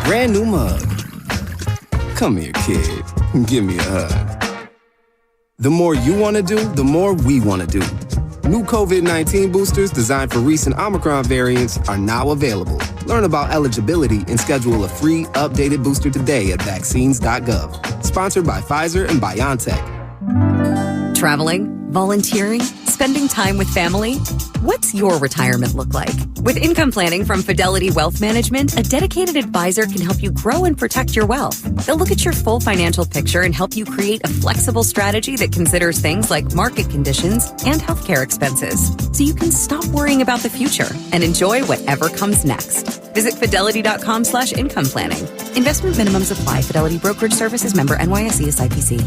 brand new mug. Come here, kid, give me a hug. The more you want to do, the more we want to do. New COVID-19 boosters designed for recent Omicron variants are now available. Learn about eligibility and schedule a free updated booster today at vaccines.gov. Sponsored by Pfizer and BioNTech. Traveling, volunteering, spending time with family. What's your retirement look like? With income planning from Fidelity Wealth Management, a dedicated advisor can help you grow and protect your wealth. They'll look at your full financial picture and help you create a flexible strategy that considers things like market conditions and healthcare expenses, so you can stop worrying about the future and enjoy whatever comes next. Visit fidelity.com/income planning. Investment minimums apply. Fidelity Brokerage Services, member NYSE SIPC.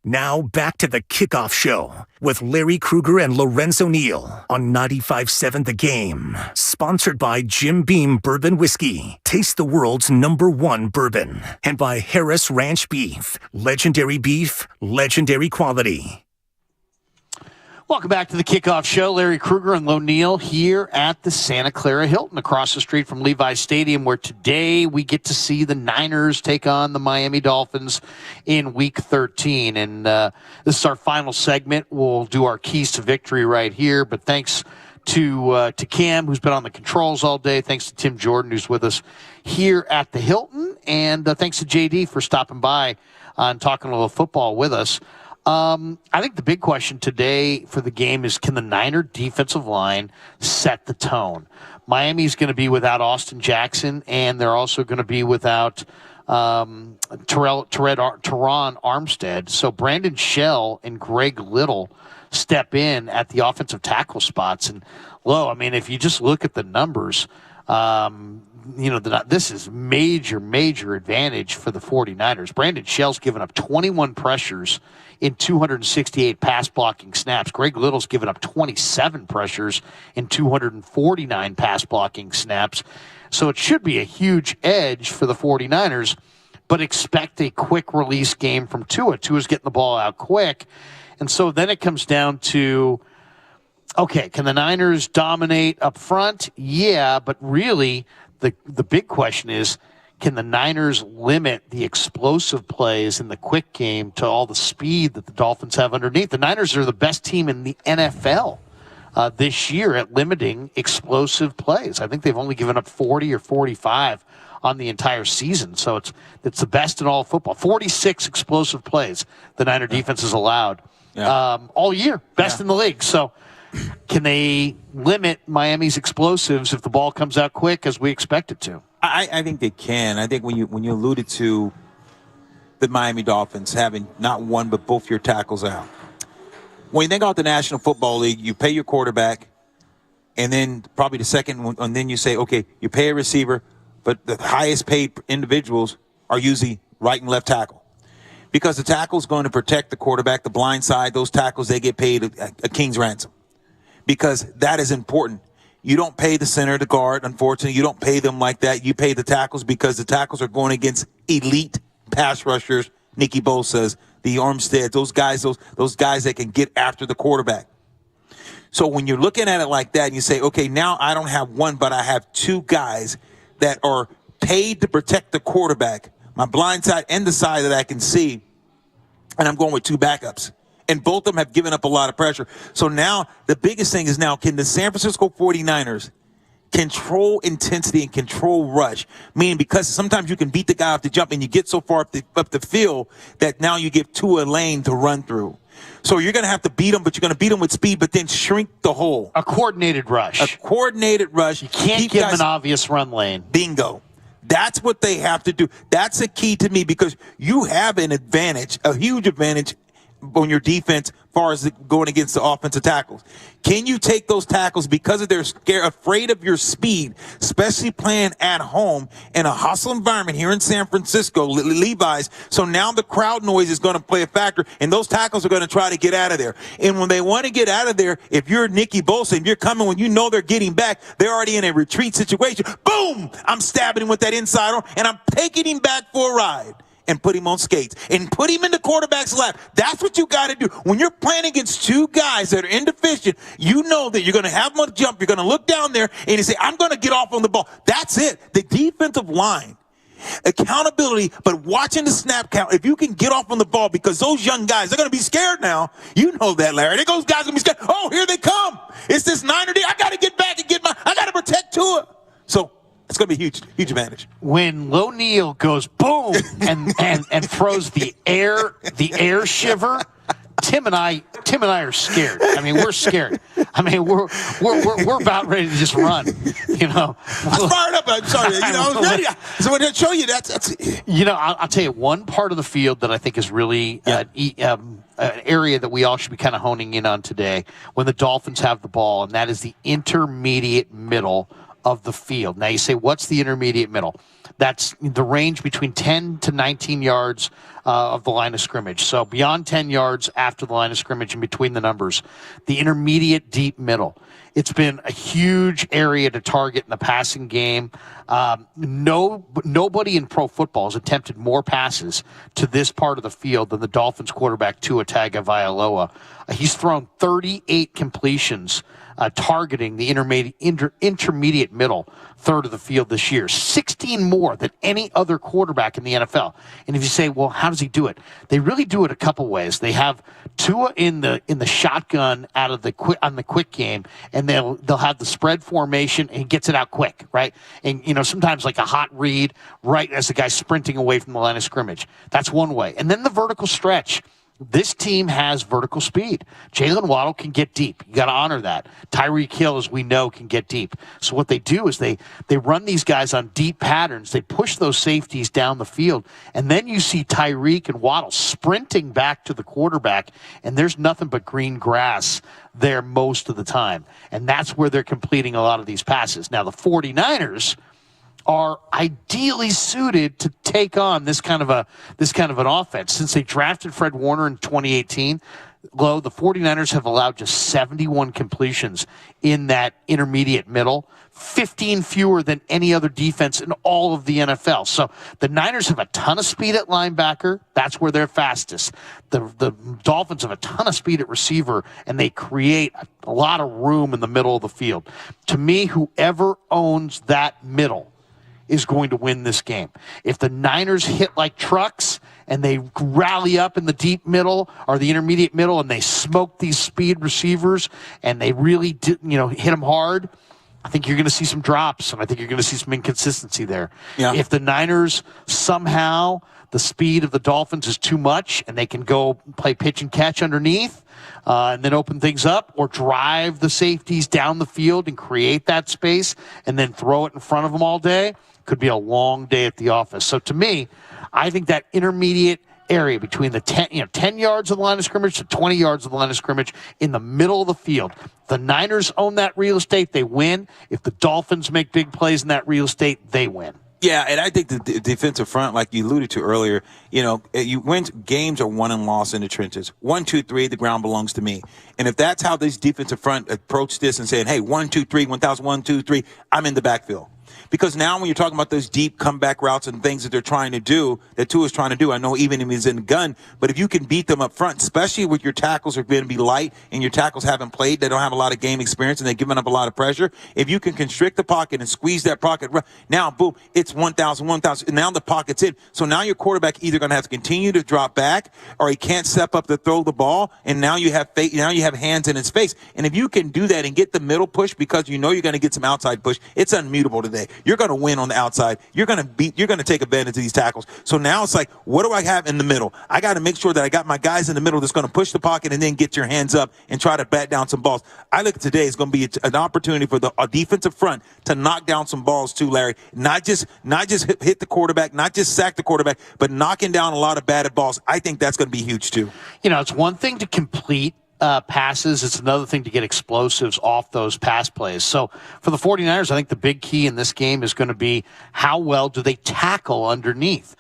Now back to the kickoff show with Larry Krueger and Lorenzo Neal on 95.7 The Game. Sponsored by Jim Beam Bourbon Whiskey. Taste the world's #1 bourbon. And by Harris Ranch Beef. Legendary beef, legendary quality. Welcome back to the kickoff show. Larry Krueger and Lo Neal here at the Santa Clara Hilton across the street from Levi Stadium, where today we get to see the Niners take on the Miami Dolphins in Week 13. And this is our final segment. We'll do our keys to victory right here. But thanks to Cam, who's been on the controls all day. Thanks to Tim Jordan, who's with us here at the Hilton. And thanks to JD for stopping by and talking a little football with us. I think the big question today for the game is, can the Niner defensive line set the tone? Miami's going to be without Austin Jackson, and they're also going to be without Teron Armstead. So Brandon Shell and Greg Little step in at the offensive tackle spots. And, if you just look at the numbers, this is major advantage for the 49ers. Brandon Shell's given up 21 pressures in 268 pass blocking snaps. Greg Little's given up 27 pressures in 249 pass blocking snaps. So it should be a huge edge for the 49ers, but expect a quick release game from Tua. Tua's getting the ball out quick. And so then it comes down to, okay, can the Niners dominate up front? Yeah, but really the big question is, can the Niners limit the explosive plays in the quick game to all the speed that the Dolphins have underneath? The Niners are the best team in the NFL this year at limiting explosive plays. I think they've only given up 40 or 45 on the entire season. So it's the best in all of football. 46 explosive plays the Niner defense has allowed all year. Best in the league. So can they limit Miami's explosives if the ball comes out quick as we expect it to? I think they can. I think when you alluded to the Miami Dolphins having not one but both your tackles out, when you think about the National Football League, you pay your quarterback, and then probably the second one, and then you say, okay, you pay a receiver, but the highest paid individuals are usually right and left tackle. Because the tackle's going to protect the quarterback, the blind side, those tackles, they get paid a king's ransom. Because that is important. You don't pay the center, the guard, unfortunately. You don't pay them like that. You pay the tackles because the tackles are going against elite pass rushers, Nicky Bosa's, the Armstead, those guys that can get after the quarterback. So when you're looking at it like that and you say, okay, now I don't have one, but I have two guys that are paid to protect the quarterback, my blind side and the side that I can see, and I'm going with two backups. And both of them have given up a lot of pressure. So now the biggest thing is now, can the San Francisco 49ers control intensity and control rush? Meaning because sometimes you can beat the guy off the jump and you get so far up the field that now you give Tua a lane to run through. So you're going to have to beat them, but you're going to beat them with speed, but then shrink the hole. A coordinated rush. A coordinated rush. You can't give them an obvious run lane. Bingo. That's what they have to do. That's a key to me because you have an advantage, a huge advantage on your defense as far as going against the offensive tackles. Can you take those tackles because they're afraid of your speed, especially playing at home in a hostile environment here in San Francisco, Levi's? So now the crowd noise is going to play a factor, and those tackles are going to try to get out of there. And when they want to get out of there, if you're Nicky Bosa and you're coming when you know they're getting back, they're already in a retreat situation. Boom! I'm stabbing him with that inside arm, and I'm taking him back for a ride. And put him on skates and put him in the quarterback's lap. That's what you got to do. When you're playing against two guys that are inefficient, you know that you're going to have them on the jump. You're going to look down there and you say, I'm going to get off on the ball. That's it. The defensive line, accountability, but watching the snap count. If you can get off on the ball because those young guys, they're going to be scared now. You know that, Larry. Those guys are going to be scared. Oh, here they come. It's this Niner day. I got to get back and I got to protect Tua. So, it's going to be huge huge when O'Neal goes boom and throws the air shiver. Tim and I are scared. I mean, we're scared. I mean, we're about ready to just run. You know, I'm fired up. I'm sorry. I was ready. So when I show you that's. I'll tell you one part of the field that I think is really an area that we all should be kind of honing in on today when the Dolphins have the ball, and that is the intermediate middle of the field. Now you say, what's the intermediate middle? That's the range between 10 to 19 yards of the line of scrimmage. So beyond 10 yards after the line of scrimmage and between the numbers, the intermediate deep middle. It's been a huge area to target in the passing game. Nobody in pro football has attempted more passes to this part of the field than the Dolphins quarterback Tua Tagovailoa. He's thrown 38 completions targeting the intermediate middle third of the field this year, 16 more than any other quarterback in the NFL. And if you say, well, how does he do it? They really do it a couple ways. They have Tua in the shotgun out of on the quick game, and they'll have the spread formation, and he gets it out quick, right? And sometimes like a hot read right as the guy's sprinting away from the line of scrimmage. That's one way. And then the vertical stretch. This team has vertical speed. Jalen Waddle can get deep. You got to honor that. Tyreek Hill, as we know, can get deep. So what they do is they run these guys on deep patterns. They push those safeties down the field, and then you see Tyreek and Waddle sprinting back to the quarterback, and there's nothing but green grass there most of the time. And that's where they're completing a lot of these passes. Now, the 49ers are ideally suited to take on this kind of an offense. Since they drafted Fred Warner in 2018, the 49ers have allowed just 71 completions in that intermediate middle, 15 fewer than any other defense in all of the NFL. So the Niners have a ton of speed at linebacker. That's where they're fastest. The Dolphins have a ton of speed at receiver, and they create a lot of room in the middle of the field. To me, whoever owns that middle is going to win this game. If the Niners hit like trucks and they rally up in the deep middle or the intermediate middle and they smoke these speed receivers and they really hit them hard, I think you're going to see some drops, and I think you're going to see some inconsistency there. Yeah. If the Niners somehow, the speed of the Dolphins is too much and they can go play pitch and catch underneath, and then open things up, or drive the safeties down the field and create that space and then throw it in front of them all day, could be a long day at the office. So to me, I think that intermediate area between the 10 yards of the line of scrimmage to 20 yards of the line of scrimmage in the middle of the field, the Niners own that real estate, they win. If the Dolphins make big plays in that real estate, they win. Yeah, and I think the defensive front, like you alluded to earlier, you win games are won and lost in the trenches. 1, 2, 3, the ground belongs to me. And if that's how this defensive front approach this and saying, hey, 1, 2, 3, 1,000, 1, 2, 3, I'm in the backfield. Because now when you're talking about those deep comeback routes and things that they're trying to do, that Tua's trying to do, I know even if he's in the gun, but if you can beat them up front, especially with your tackles are going to be light and your tackles haven't played, they don't have a lot of game experience and they're giving up a lot of pressure, if you can constrict the pocket and squeeze that pocket, now, boom, it's 1,000, 1,000, and now the pocket's in. So now your quarterback either going to have to continue to drop back or he can't step up to throw the ball, and now you have hands in his face. And if you can do that and get the middle push because you know you're going to get some outside push, it's unmutable today. You're going to win on the outside. You're going to take advantage of these tackles. So now it's like, what do I have in the middle? I got to make sure that I got my guys in the middle that's going to push the pocket and then get your hands up and try to bat down some balls. I look at today, it's going to be an opportunity for the defensive front to knock down some balls too, Larry. Not just hit the quarterback, not just sack the quarterback, but knocking down a lot of batted balls. I think that's going to be huge too. It's one thing to complete passes. It's another thing to get explosives off those pass plays. So for the 49ers, I think the big key in this game is going to be how well do they tackle underneath.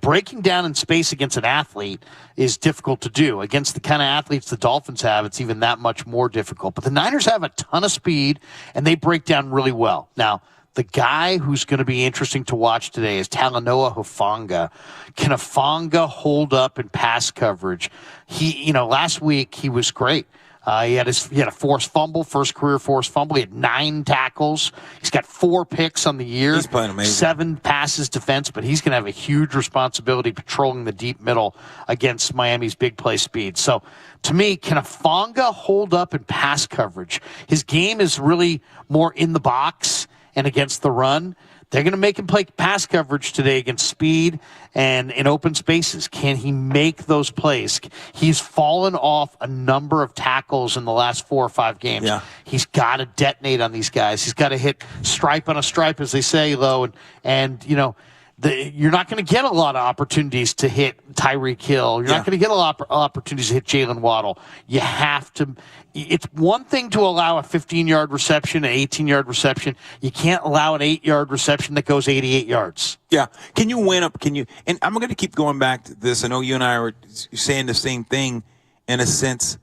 Breaking down in space against an athlete is difficult to do. Against the kind of athletes the Dolphins have, it's even that much more difficult. But the Niners have a ton of speed, and they break down really well. Now, the guy who's going to be interesting to watch today is Talanoa Hufanga. Can Hufanga hold up in pass coverage? Last week he was great. He had a forced fumble, first career forced fumble. He had 9 tackles. He's got 4 picks on the year. He's playing amazing. 7 passes defense, but he's going to have a huge responsibility patrolling the deep middle against Miami's big play speed. So to me, can Hufanga hold up in pass coverage? His game is really more in the box and against the run. They're going to make him play pass coverage today against speed and in open spaces. Can he make those plays? He's fallen off a number of tackles in the last 4 or 5 games. Yeah. He's got to detonate on these guys. He's got to hit stripe on a stripe, as they say, though. And you're not going to get a lot of opportunities to hit Tyreek Hill. You're not going to get a lot of opportunities to hit Jalen Waddle. You have to. It's one thing to allow a 15-yard reception, an 18-yard reception. You can't allow an 8-yard reception that goes 88 yards. Yeah. Can you win up? And I'm going to keep going back to this. I know you and I are saying the same thing in a sense,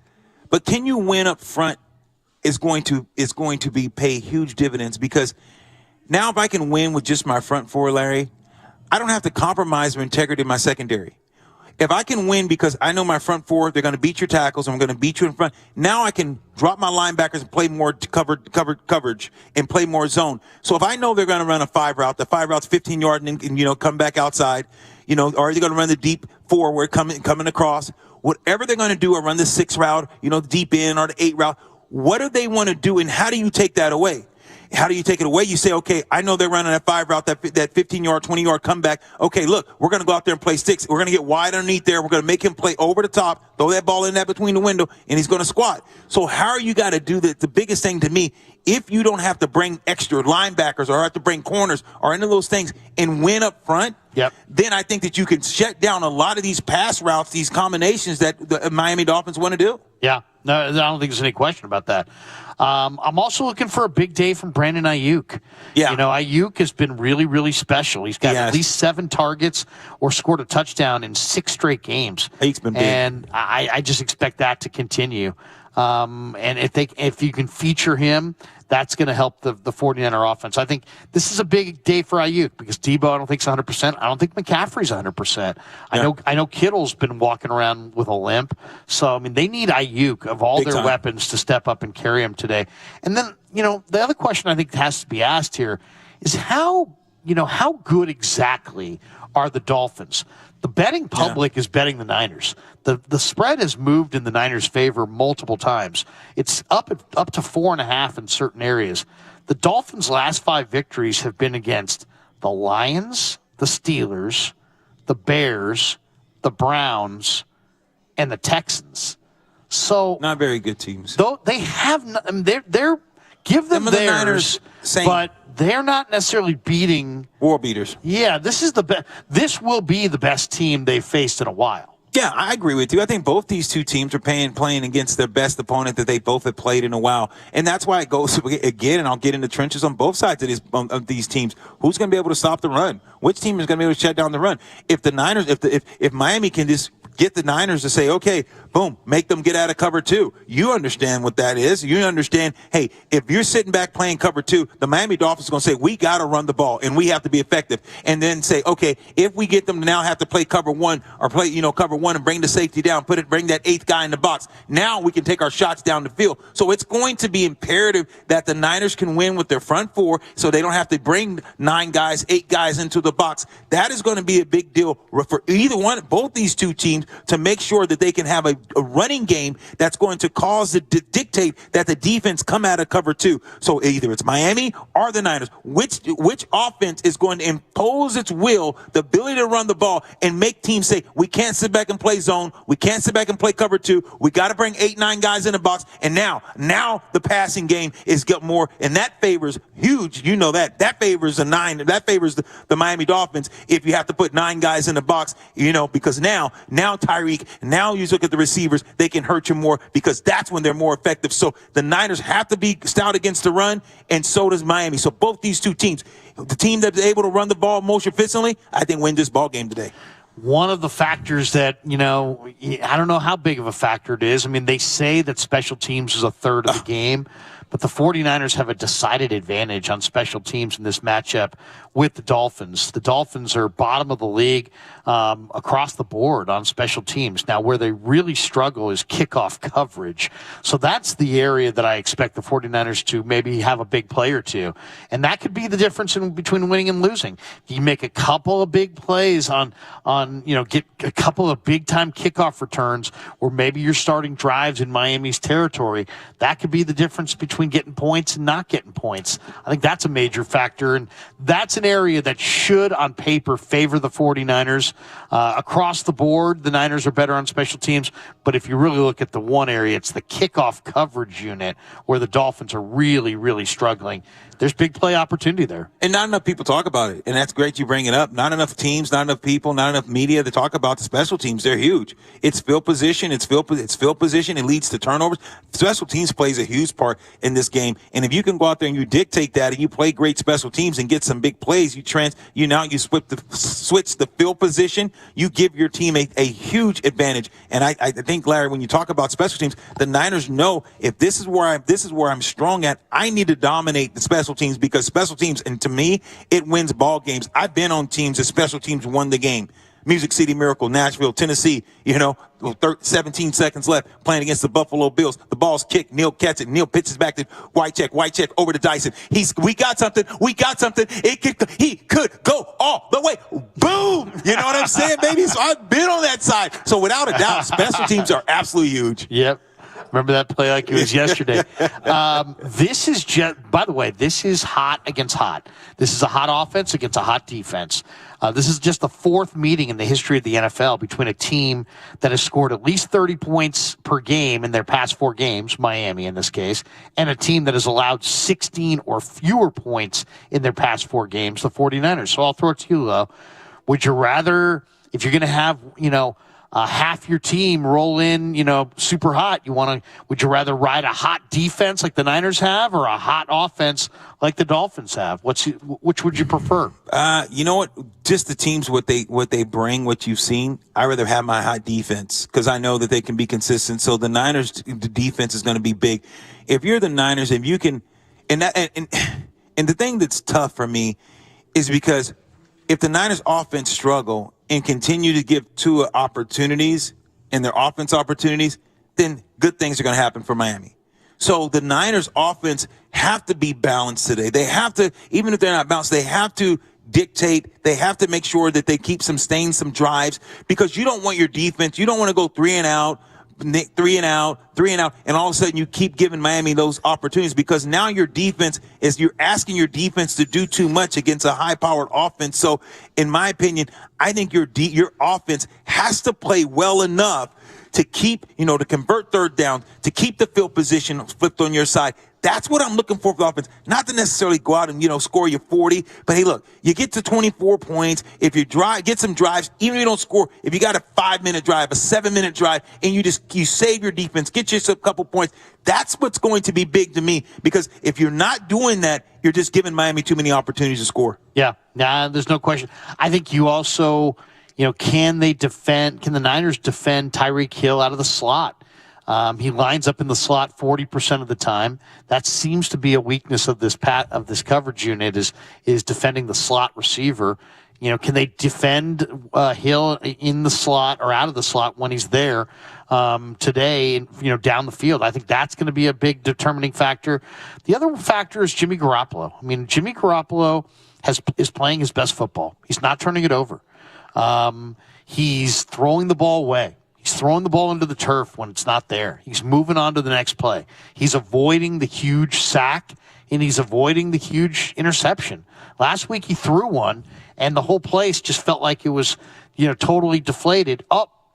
but can you win up front is going to pay huge dividends, because now if I can win with just my front four, Larry, I don't have to compromise my integrity in my secondary. If I can win because I know my front four, they're going to beat your tackles, I'm going to beat you in front. Now I can drop my linebackers and play more coverage and play more zone. So if I know they're going to run a 5 route, the 5 route's 15 yard and come back outside, or they're going to run the deep 4 where coming across. Whatever they're going to do, or run the 6 route, deep in, or the 8 route. What do they want to do, and how do you take that away? How do you take it away? You say, okay, I know they're running that 5 route, that 15-yard, 20-yard comeback. Okay, look, we're going to go out there and play sticks. We're going to get wide underneath there. We're going to make him play over the top, throw that ball in that between the window, and he's going to squat. So how are you got to do that? The biggest thing to me, if you don't have to bring extra linebackers or have to bring corners or any of those things and win up front, then I think that you can shut down a lot of these pass routes, these combinations that the Miami Dolphins want to do. Yeah, no, I don't think there's any question about that. I'm also looking for a big day from Brandon Ayuk. Yeah. You know, Ayuk has been really, really special. He's got at least 7 targets or scored a touchdown in 6 straight games. Ayuk's been big. And I just expect that to continue. And if you can feature him, that's going to help the 49er offense. I think this is a big day for Ayuk because Debo, I don't think, is 100%. I don't think McCaffrey's 100%. I know Kittle's been walking around with a limp. So, I mean, they need Ayuk of all their weapons to step up and carry him today. And then, you know, the other question I think has to be asked here is how good exactly are the Dolphins? The betting public is betting the Niners. The spread has moved in the Niners' favor multiple times. It's up to 4.5 in certain areas. The Dolphins' last 5 victories have been against the Lions, the Steelers, the Bears, the Browns, and the Texans. So not very good teams. Though they have, they're give them theirs, but they're not necessarily beating world beaters. Yeah, this will be the best team they've faced in a while. Yeah, I agree with you. I think both these two teams are playing against their best opponent that they both have played in a while. And that's why it goes again, and I'll get in the trenches on both sides of these teams. Who's going to be able to stop the run? Which team is going to be able to shut down the run? If the Niners, if Miami can just get the Niners to say, okay, boom, make them get out of cover 2. You understand what that is. You understand, hey, if you're sitting back playing cover 2, the Miami Dolphins are going to say, we got to run the ball, and we have to be effective. And then say, okay, if we get them to now have to play cover 1 or play, cover 1 and bring the safety down, bring that 8th guy in the box, now we can take our shots down the field. So it's going to be imperative that the Niners can win with their front 4 so they don't have to bring 9 guys, 8 guys into the box. That is going to be a big deal for both these two teams to make sure that they can have a running game that's going to cause it to dictate that the defense come out of cover 2. So either it's Miami or the Niners. Which offense is going to impose its will, the ability to run the ball and make teams say, we can't sit back and play zone. We can't sit back and play cover 2. We got to bring 8, 9 guys in the box. And now the passing game is get more, and that favors huge. You know that favors the 9. That favors the Miami Dolphins if you have to put 9 guys in the box, because now Tyreek, now you look at the receivers, they can hurt you more because that's when they're more effective. So the Niners have to be stout against the run, and so does Miami. So both these two teams, the team that's able to run the ball most efficiently, I think win this ball game today. One of the factors that, I don't know how big of a factor it is. I mean, they say that special teams is a third of the game, but the 49ers have a decided advantage on special teams in this matchup with the Dolphins. The Dolphins are bottom of the league across the board on special teams. Now, where they really struggle is kickoff coverage. So that's the area that I expect the 49ers to maybe have a big play or two. And that could be the difference between winning and losing. You make a couple of big plays on get a couple of big-time kickoff returns, or maybe you're starting drives in Miami's territory. That could be the difference between getting points and not getting points. I think that's a major factor, and that's an area that should, on paper, favor the 49ers. Across the board, the Niners are better on special teams, but if you really look at the one area, it's the kickoff coverage unit where the Dolphins are really, really struggling. There's big play opportunity there. And not enough people talk about it. And that's great you bring it up. Not enough teams, not enough people, not enough media to talk about the special teams. They're huge. It's field position. It's field position. It leads to turnovers. Special teams plays a huge part in this game. And if you can go out there and you dictate that and you play great special teams and get some big plays, you switch the field position, you give your team a huge advantage. And I think, Larry, when you talk about special teams, the Niners know if this is where I'm strong at, I need to dominate the special teams, because special teams, and to me, it wins ball games. I've been on teams that special teams won the game. Music City Miracle, Nashville, Tennessee, 17 seconds left playing against the Buffalo Bills. The ball's kicked. Neil catches it. Neil pitches back to White check over to Dyson. We got something. He could go all the way. Boom! You know what I'm saying, baby? So I've been on that side. So without a doubt, special teams are absolutely huge. Yep. Remember that play like it was yesterday. This is just, by the way, this is hot against hot. This is a hot offense against a hot defense. This is just the fourth meeting in the history of the NFL between a team that has scored at least 30 points per game in their past 4 games, Miami in this case, and a team that has allowed 16 or fewer points in their past 4 games, the 49ers. So I'll throw it to you, Lo. Would you rather, if you're going to have, half your team roll in, super hot, would you rather ride a hot defense like the Niners have or a hot offense like the Dolphins have? Which would you prefer? You know what? Just the teams, what they bring, what you've seen. I rather have my hot defense because I know that they can be consistent. So the Niners, the defense is going to be big. If you're the Niners, if you can, and the thing that's tough for me is because if the Niners offense struggle and continue to give Tua opportunities and their offense opportunities, then good things are going to happen for Miami. So the Niners offense have to be balanced today. They have to, even if they're not balanced, they have to dictate. They have to make sure that they keep some drives because you don't want your defense. You don't want to go 3 and out, and all of a sudden you keep giving Miami those opportunities because now your defense you're asking your defense to do too much against a high-powered offense. So, in my opinion, I think your offense has to play well enough to keep, to convert third down, to keep the field position flipped on your side. That's what I'm looking for the offense. Not to necessarily go out and, score your 40. But, hey, look, you get to 24 points. If you get some drives, even if you don't score, if you got a 5-minute drive, a 7-minute drive, and you save your defense, get yourself a couple points, that's what's going to be big to me. Because if you're not doing that, you're just giving Miami too many opportunities to score. Yeah, there's no question. I think you also, can the Niners defend Tyreek Hill out of the slot? He lines up in the slot 40% of the time. That seems to be a weakness of this coverage unit is defending the slot receiver. Can they defend Hill in the slot or out of the slot when he's there today? Down the field. I think that's going to be a big determining factor. The other factor is Jimmy Garoppolo. I mean, Jimmy Garoppolo is playing his best football. He's not turning it over. He's throwing the ball away. He's throwing the ball into the turf when it's not there. He's moving on to the next play. He's avoiding the huge sack, and he's avoiding the huge interception. Last week he threw one, and the whole place just felt like it was, totally deflated.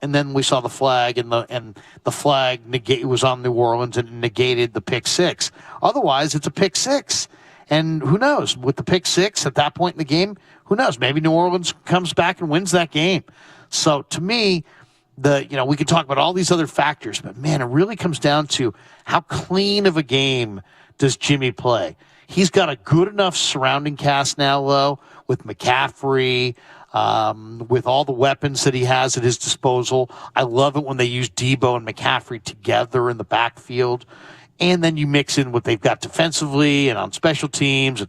And then we saw the flag, and the flag was on New Orleans and negated the pick six. Otherwise, it's a pick six. And who knows? With the pick six at that point in the game, who knows? Maybe New Orleans comes back and wins that game. So to me, we can talk about all these other factors, but man, it really comes down to how clean of a game does Jimmy play. He's got a good enough surrounding cast now, Lo, with McCaffrey, with all the weapons that he has at his disposal. I love it when they use Debo and McCaffrey together in the backfield. And then you mix in what they've got defensively and on special teams.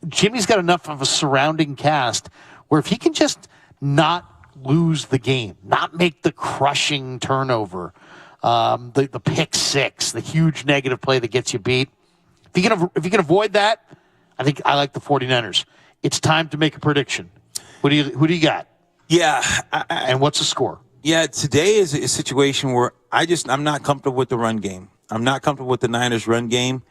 Jimmy's got enough of a surrounding cast where if he can just not lose the game, not make the crushing turnover, the pick six, the huge negative play that gets you beat. If you can avoid that, I think I like the 49ers. It's time to make a prediction. Who do you got? Yeah. And what's the score? Yeah, today is a situation where I'm not comfortable with the run game. I'm not comfortable with the Niners run game.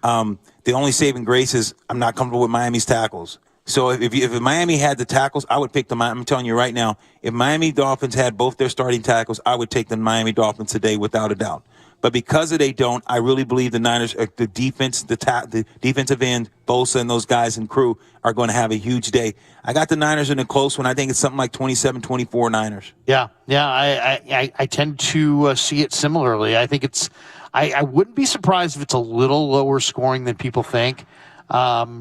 The only saving grace is I'm not comfortable with Miami's tackles. So if Miami had the tackles, I would pick them. I'm telling you right now, if Miami Dolphins had both their starting tackles, I would take the Miami Dolphins today without a doubt. But because they don't, I really believe the Niners, the defense, the defensive end, Bosa and those guys and crew are going to have a huge day. I got the Niners in a close one. I think it's something like 27-24 Niners. Yeah. I tend to see it similarly. I think I wouldn't be surprised if it's a little lower scoring than people think,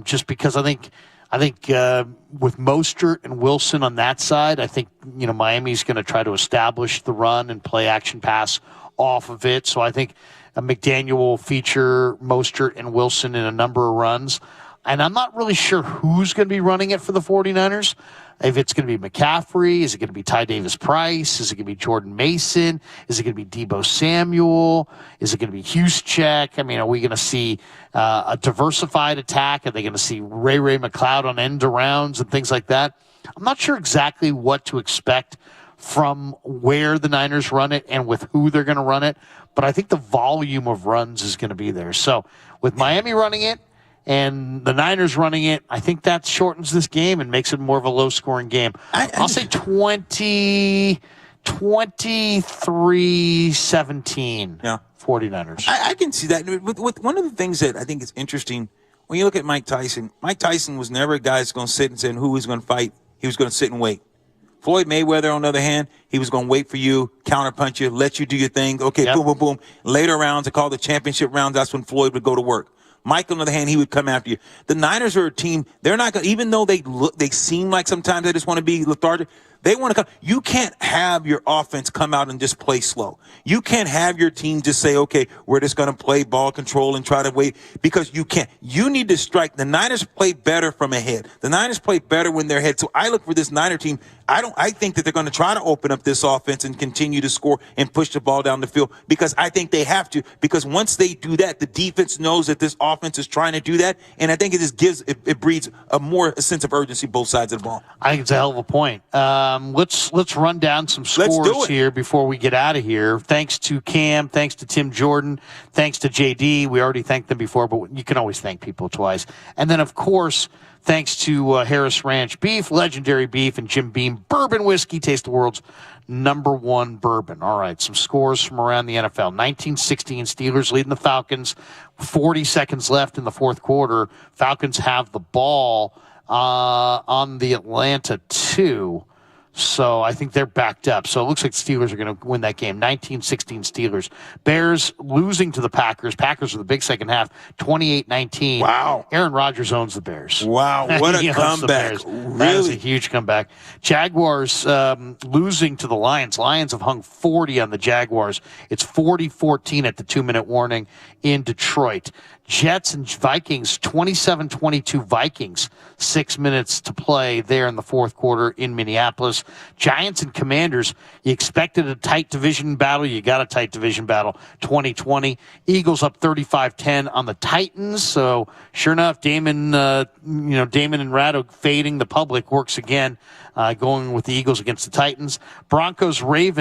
just because I think with Mostert and Wilson on that side, I think Miami's going to try to establish the run and play action pass off of it. So I think McDaniel will feature Mostert and Wilson in a number of runs. And I'm not really sure who's going to be running it for the 49ers. If it's going to be McCaffrey, is it going to be Ty Davis-Price? Is it going to be Jordan Mason? Is it going to be Debo Samuel? Is it going to be Juszczyk? I mean, are we going to see a diversified attack? Are they going to see Ray McLeod on end arounds and things like that? I'm not sure exactly what to expect from where the Niners run it and with who they're going to run it. But I think the volume of runs is going to be there. So with Miami running it and the Niners running it, I think that shortens this game and makes it more of a low-scoring game. I'll say 23-17 49ers. I can see that. With one of the things that I think is interesting, when you look at Mike Tyson was never a guy that's going to sit and say who he's going to fight. He was going to sit and wait. Floyd Mayweather, on the other hand, he was going to wait for you, counterpunch you, let you do your thing. Okay, boom, boom, boom. Later rounds, they call the championship rounds. That's when Floyd would go to work. Mike, on the other hand, he would come after you. The Niners are a team. They're not going to, even though they seem like sometimes they just want to be lethargic. They want to come. You can't have your offense come out and just play slow. You can't have your team just say, okay, we're just going to play ball control and try to wait, because you can't. You need to strike. The Niners play better from ahead. The Niners play better when they're ahead. So I look for this Niner team. I think that they're going to try to open up this offense and continue to score and push the ball down the field, because I think they have to, because once they do that, the defense knows that this offense is trying to do that. And I think it just it breeds a sense of urgency both sides of the ball. I think it's a hell of a point. Let's run down some scores here before we get out of here. Thanks to Cam, thanks to Tim Jordan, thanks to JD. We already thanked them before, but you can always thank people twice. And then, of course, thanks to Harris Ranch Beef, Legendary Beef, and Jim Beam Bourbon Whiskey. Taste the world's #1 bourbon. All right, some scores from around the NFL. 19-16, Steelers leading the Falcons. 40 seconds left in the fourth quarter. Falcons have the ball on the Atlanta 2. So I think they're backed up. So it looks like the Steelers are going to win that game. 19-16 Steelers. Bears losing to the Packers. Packers with a big second half. 28-19. Wow. Aaron Rodgers owns the Bears. Wow. What a comeback. Really? That is a huge comeback. Jaguars losing to the Lions. Lions have hung 40 on the Jaguars. It's 40-14 at the 2-minute warning in Detroit. Jets and Vikings, 27-22 Vikings. 6 minutes to play there in the fourth quarter in Minneapolis. Giants and Commanders, you expected a tight division battle. You got a tight division battle. 2020. Eagles up 35-10 on the Titans. So sure enough, Damon and Ratto fading the public works again, going with the Eagles against the Titans. Broncos have a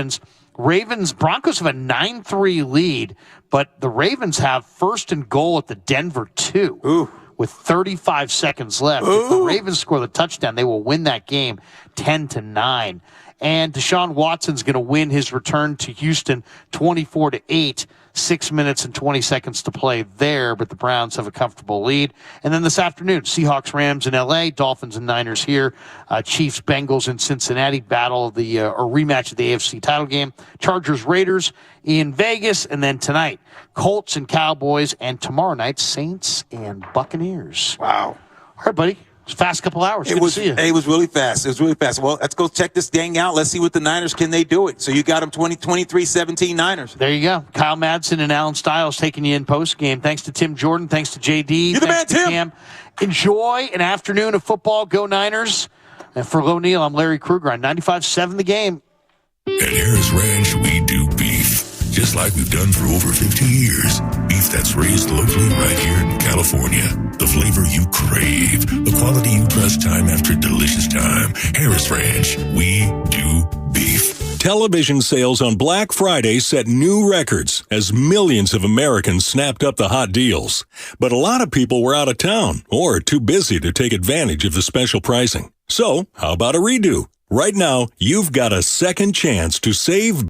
9-3 lead, but the Ravens have first and goal at the Denver 2 with 35 seconds left. If the Ravens score the touchdown, they will win that game 10-9. And Deshaun Watson's going to win his return to Houston 24-8. 6 minutes and 20 seconds to play there, but the Browns have a comfortable lead. And then this afternoon, Seahawks, Rams in L.A., Dolphins and Niners here, Chiefs, Bengals in Cincinnati, battle of the or rematch of the AFC title game, Chargers, Raiders in Vegas, and then tonight, Colts and Cowboys, and tomorrow night, Saints and Buccaneers. Wow. All right, buddy. It's a fast couple hours. Good to see you. It was really fast. Well, let's go check this gang out. Let's see what the Niners, can they do it? So you got them 23-17 Niners. There you go. Kyle Madsen and Alan Stiles taking you in post game. Thanks to Tim Jordan. Thanks to JD. You're the man, Tim. Cam. Enjoy an afternoon of football. Go Niners. And for Lo Neal, I'm Larry Kruger on 95.7 The Game. At Harris Ranch, we do beef, just like we've done for over 50 years. Beef that's raised locally right here in California. The flavor you crave, the quality you trust time after delicious time. Harris Ranch, we do beef. Television sales on Black Friday set new records as millions of Americans snapped up the hot deals. But a lot of people were out of town or too busy to take advantage of the special pricing. So, how about a redo? Right now, you've got a second chance to save